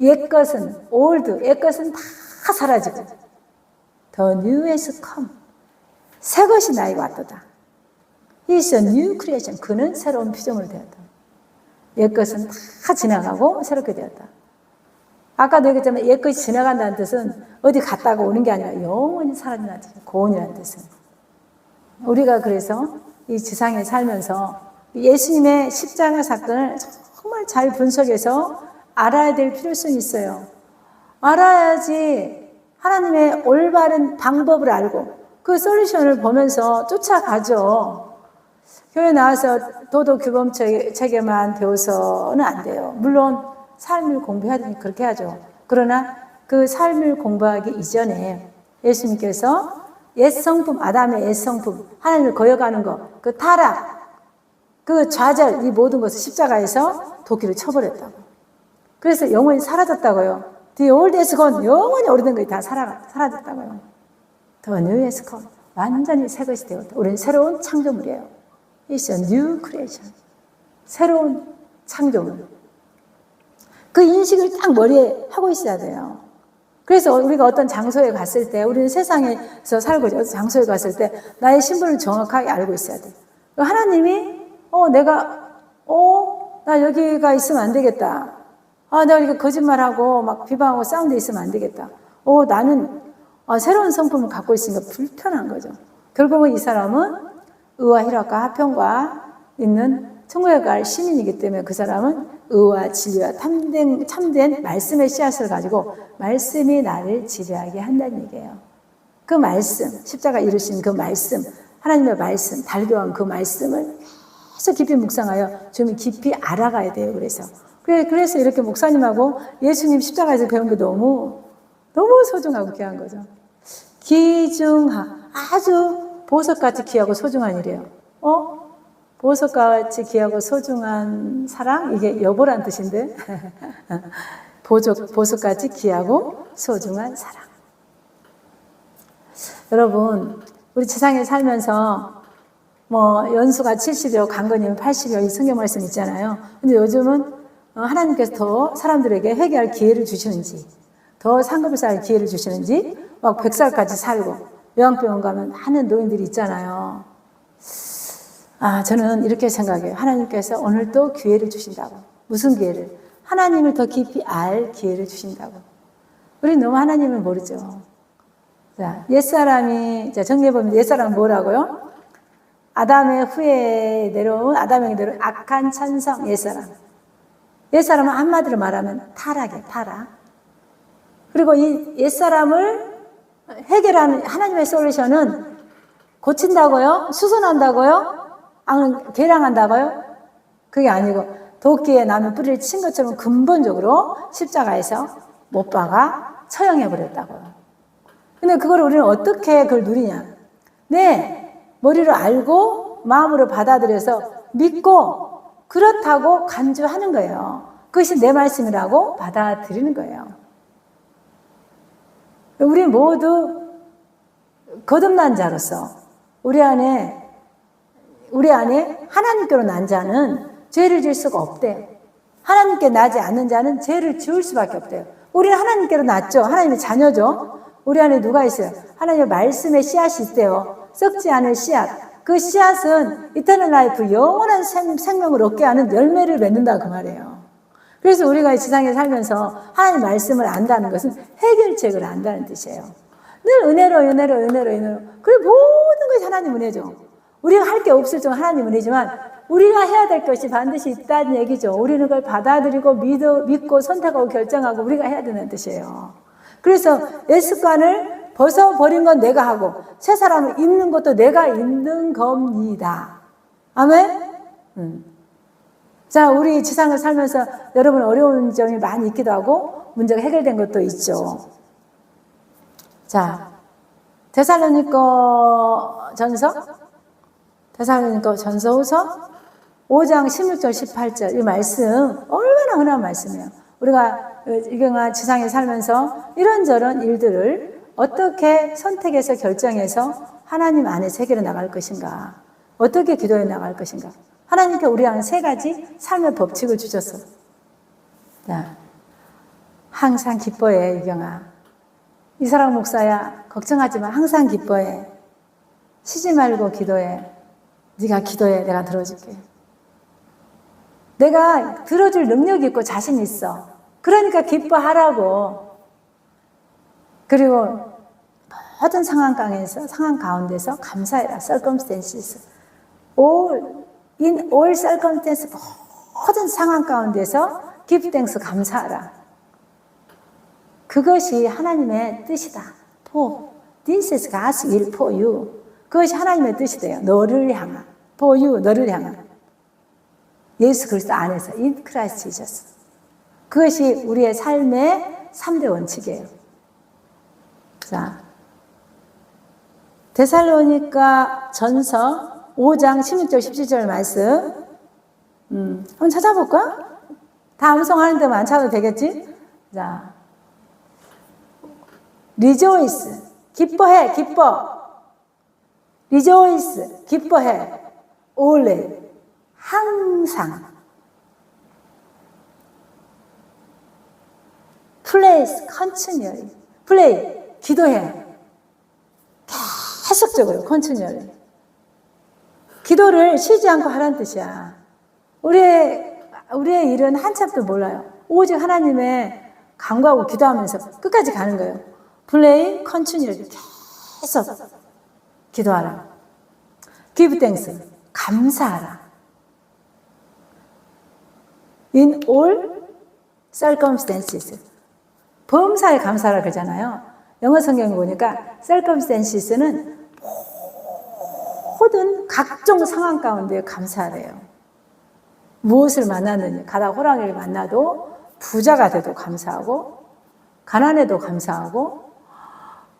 옛것은 old, 옛것은 다 사라지고 The new has come. 새것이 나에게 왔도다. He is a new creation. 그는 새로운 피조물이 되었다. 옛것은 다 지나가고 새롭게 되었다. 아까도 얘기했지만 옛것이 지나간다는 뜻은 어디 갔다가 오는 게 아니라 영원히 사라진다는 뜻이에요. 고온이라는 뜻은. 우리가 그래서 이 지상에 살면서 예수님의 십자가 사건을 정말 잘 분석해서 알아야 될 필요성이 있어요. 알아야지 하나님의 올바른 방법을 알고 그 솔루션을 보면서 쫓아가죠. 교회 나와서 도덕 규범 체계만 배워서는 안 돼요. 물론 삶을 공부해야 되니 그렇게 하죠. 그러나 그 삶을 공부하기 이전에 예수님께서 옛 성품, 아담의 옛 성품, 하나님을 거역하는 것, 그 타락, 그 좌절, 이 모든 것을 십자가에서 도끼를 쳐버렸다고. 그래서 영원히 사라졌다고요. The old has gone. 영원히 오래된 것이 다 사라졌다고요. The new has come. 완전히 새 것이 되었다. 우리는 새로운 창조물이에요. It's a new creation. 새로운 창조물. 그 인식을 딱 머리에 하고 있어야 돼요. 그래서 우리가 어떤 장소에 갔을 때, 우리는 세상에서 살고 있죠. 장소에 갔을 때 나의 신분을 정확하게 알고 있어야 돼요. 하나님이 나 여기가 있으면 안 되겠다. 내가 이렇게 거짓말하고 막 비방하고 싸운 데 있으면 안 되겠다. 나는 새로운 성품을 갖고 있으니까 불편한 거죠. 결국은 이 사람은 의와 희락과 화평과 있는 천국에 갈 시민이기 때문에 그 사람은 의와 진리와 참된 말씀의 씨앗을 가지고 말씀이 나를 지배하게 한다는 얘기예요. 그 말씀, 십자가 이루신 그 말씀, 하나님의 말씀, 달교한 그 말씀을 계속 깊이 묵상하여 좀 깊이 알아가야 돼요. 그래서 이렇게 목사님하고 예수님 십자가에서 배운 게 너무 소중하고 귀한 거죠. 아주 보석같이 귀하고 소중한 일이에요. 보석같이 귀하고 소중한 사랑? 이게 여보란 뜻인데. 보석같이 귀하고 소중한 사랑. 여러분, 우리 세상에 살면서 연수가 70이요, 강건이면 80이요, 이 성경 말씀 있잖아요. 근데 요즘은 하나님께서 더 사람들에게 회개할 기회를 주시는지, 더 상급을 쌓을 기회를 주시는지, 막 100살까지 살고, 요양병원 가면 많은 노인들이 있잖아요. 저는 이렇게 생각해요. 하나님께서 오늘 또 기회를 주신다고. 무슨 기회를? 하나님을 더 깊이 알 기회를 주신다고. 우리 너무 하나님을 모르죠. 자, 정리해보면 옛사람은 뭐라고요? 아담의 후에 내려온 악한 천성 옛사람. 옛사람은 한마디로 말하면 타락이에요. 타락. 그리고 이 옛사람을 해결하는 하나님의 솔루션은 고친다고요? 수선한다고요? 개량한다고요? 그게 아니고 도끼에 남의 뿌리를 친 것처럼 근본적으로 십자가에서 못 박아 처형해버렸다고요. 근데 그걸 우리는 어떻게 그걸 누리냐? 내 머리로 알고 마음으로 받아들여서 믿고 그렇다고 간주하는 거예요. 그것이 내 말씀이라고 받아들이는 거예요. 우리 모두 거듭난 자로서 우리 안에 하나님께로 난 자는 죄를 지을 수가 없대요. 하나님께 나지 않는 자는 죄를 지을 수밖에 없대요. 우리는 하나님께로 났죠. 하나님의 자녀죠. 우리 안에 누가 있어요? 하나님의 말씀의 씨앗이 있대요. 썩지 않을 씨앗. 그 씨앗은 이터널 라이프, 영원한 생명을 얻게 하는 열매를 맺는다 그 말이에요. 그래서 우리가 이 지상에 살면서 하나님 말씀을 안다는 것은 해결책을 안다는 뜻이에요. 늘 은혜로. 그리고 모든 것이 하나님 은혜죠. 우리가 할 게 없을 정도 하나님 은혜지만 우리가 해야 될 것이 반드시 있다는 얘기죠. 우리는 그걸 받아들이고 믿고 선택하고 결정하고 우리가 해야 되는 뜻이에요. 그래서 옛 습관을 벗어버린 건 내가 하고 새 사람을 입는 것도 내가 입는 겁니다. 아멘? 자, 우리 지상을 살면서 여러분 어려운 점이 많이 있기도 하고 문제가 해결된 것도 있죠. 자, 데살로니가 전서후서 5장 16절 18절 이 말씀 얼마나 흔한 말씀이에요. 우리가 지상에 살면서 이런저런 일들을 어떻게 선택해서 결정해서 하나님 안에 세계로 나갈 것인가, 어떻게 기도해 나갈 것인가. 하나님께 우리 안에 세 가지 삶의 법칙을 주셨어. 자, 항상 기뻐해. 이경아, 이사랑 목사야, 걱정하지 마. 항상 기뻐해. 쉬지 말고 기도해. 네가 기도해. 내가 들어줄게. 내가 들어줄 능력이 있고 자신 있어. 그러니까 기뻐하라고. 그리고 모든 상황 가운데서 감사해라. circumstances. In all circumstances, 모든 상황 가운데서 give thanks, 감사하라. 그것이 하나님의 뜻이다. This is God's will for you. 그것이 하나님의 뜻이 돼요. 너를 향한. For you, 너를 향한. 예수 그리스도 안에서 in Christ Jesus. 그것이 우리의 삶의 3대 원칙이에요. 자, 데살로니가 전서 5장 16절 17절 말씀 한번 찾아볼까? 다 암송하는 데만 안 찾아도 되겠지? 자, rejoice, 기뻐해, 기뻐. rejoice, 기뻐해. always, 항상. praise, continually. pray, 기도해. 계속적으로, continually. 기도를 쉬지 않고 하라는 뜻이야. 우리의 일은 한참도 몰라요. 오직 하나님의 간구하고 기도하면서 끝까지 가는 거예요. pray, continually. 계속 기도하라. give thanks, 감사하라. in all circumstances. 범사에 감사하라 그러잖아요. 영어 성경에 보니까 circumstances는 모든 각종 상황 가운데 감사하래요. 무엇을 만나느니 가다가 호랑이를 만나도 부자가 돼도 감사하고 가난해도 감사하고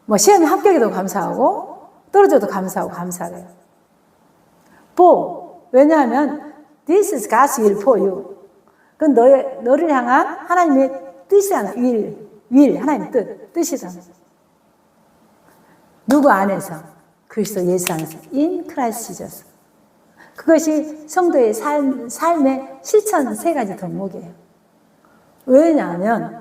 뭐 시험에 합격해도 감사하고 떨어져도 감사하고 감사해요. 왜냐하면 this is God's will for you. 그건 너를 향한 하나님의 뜻이잖아. will, 하나님의 뜻이잖아. 누구 안에서? 그리스도 예수 안에서. in Christ Jesus. 그것이 성도의 삶의 실천 세 가지 덕목이에요. 왜냐하면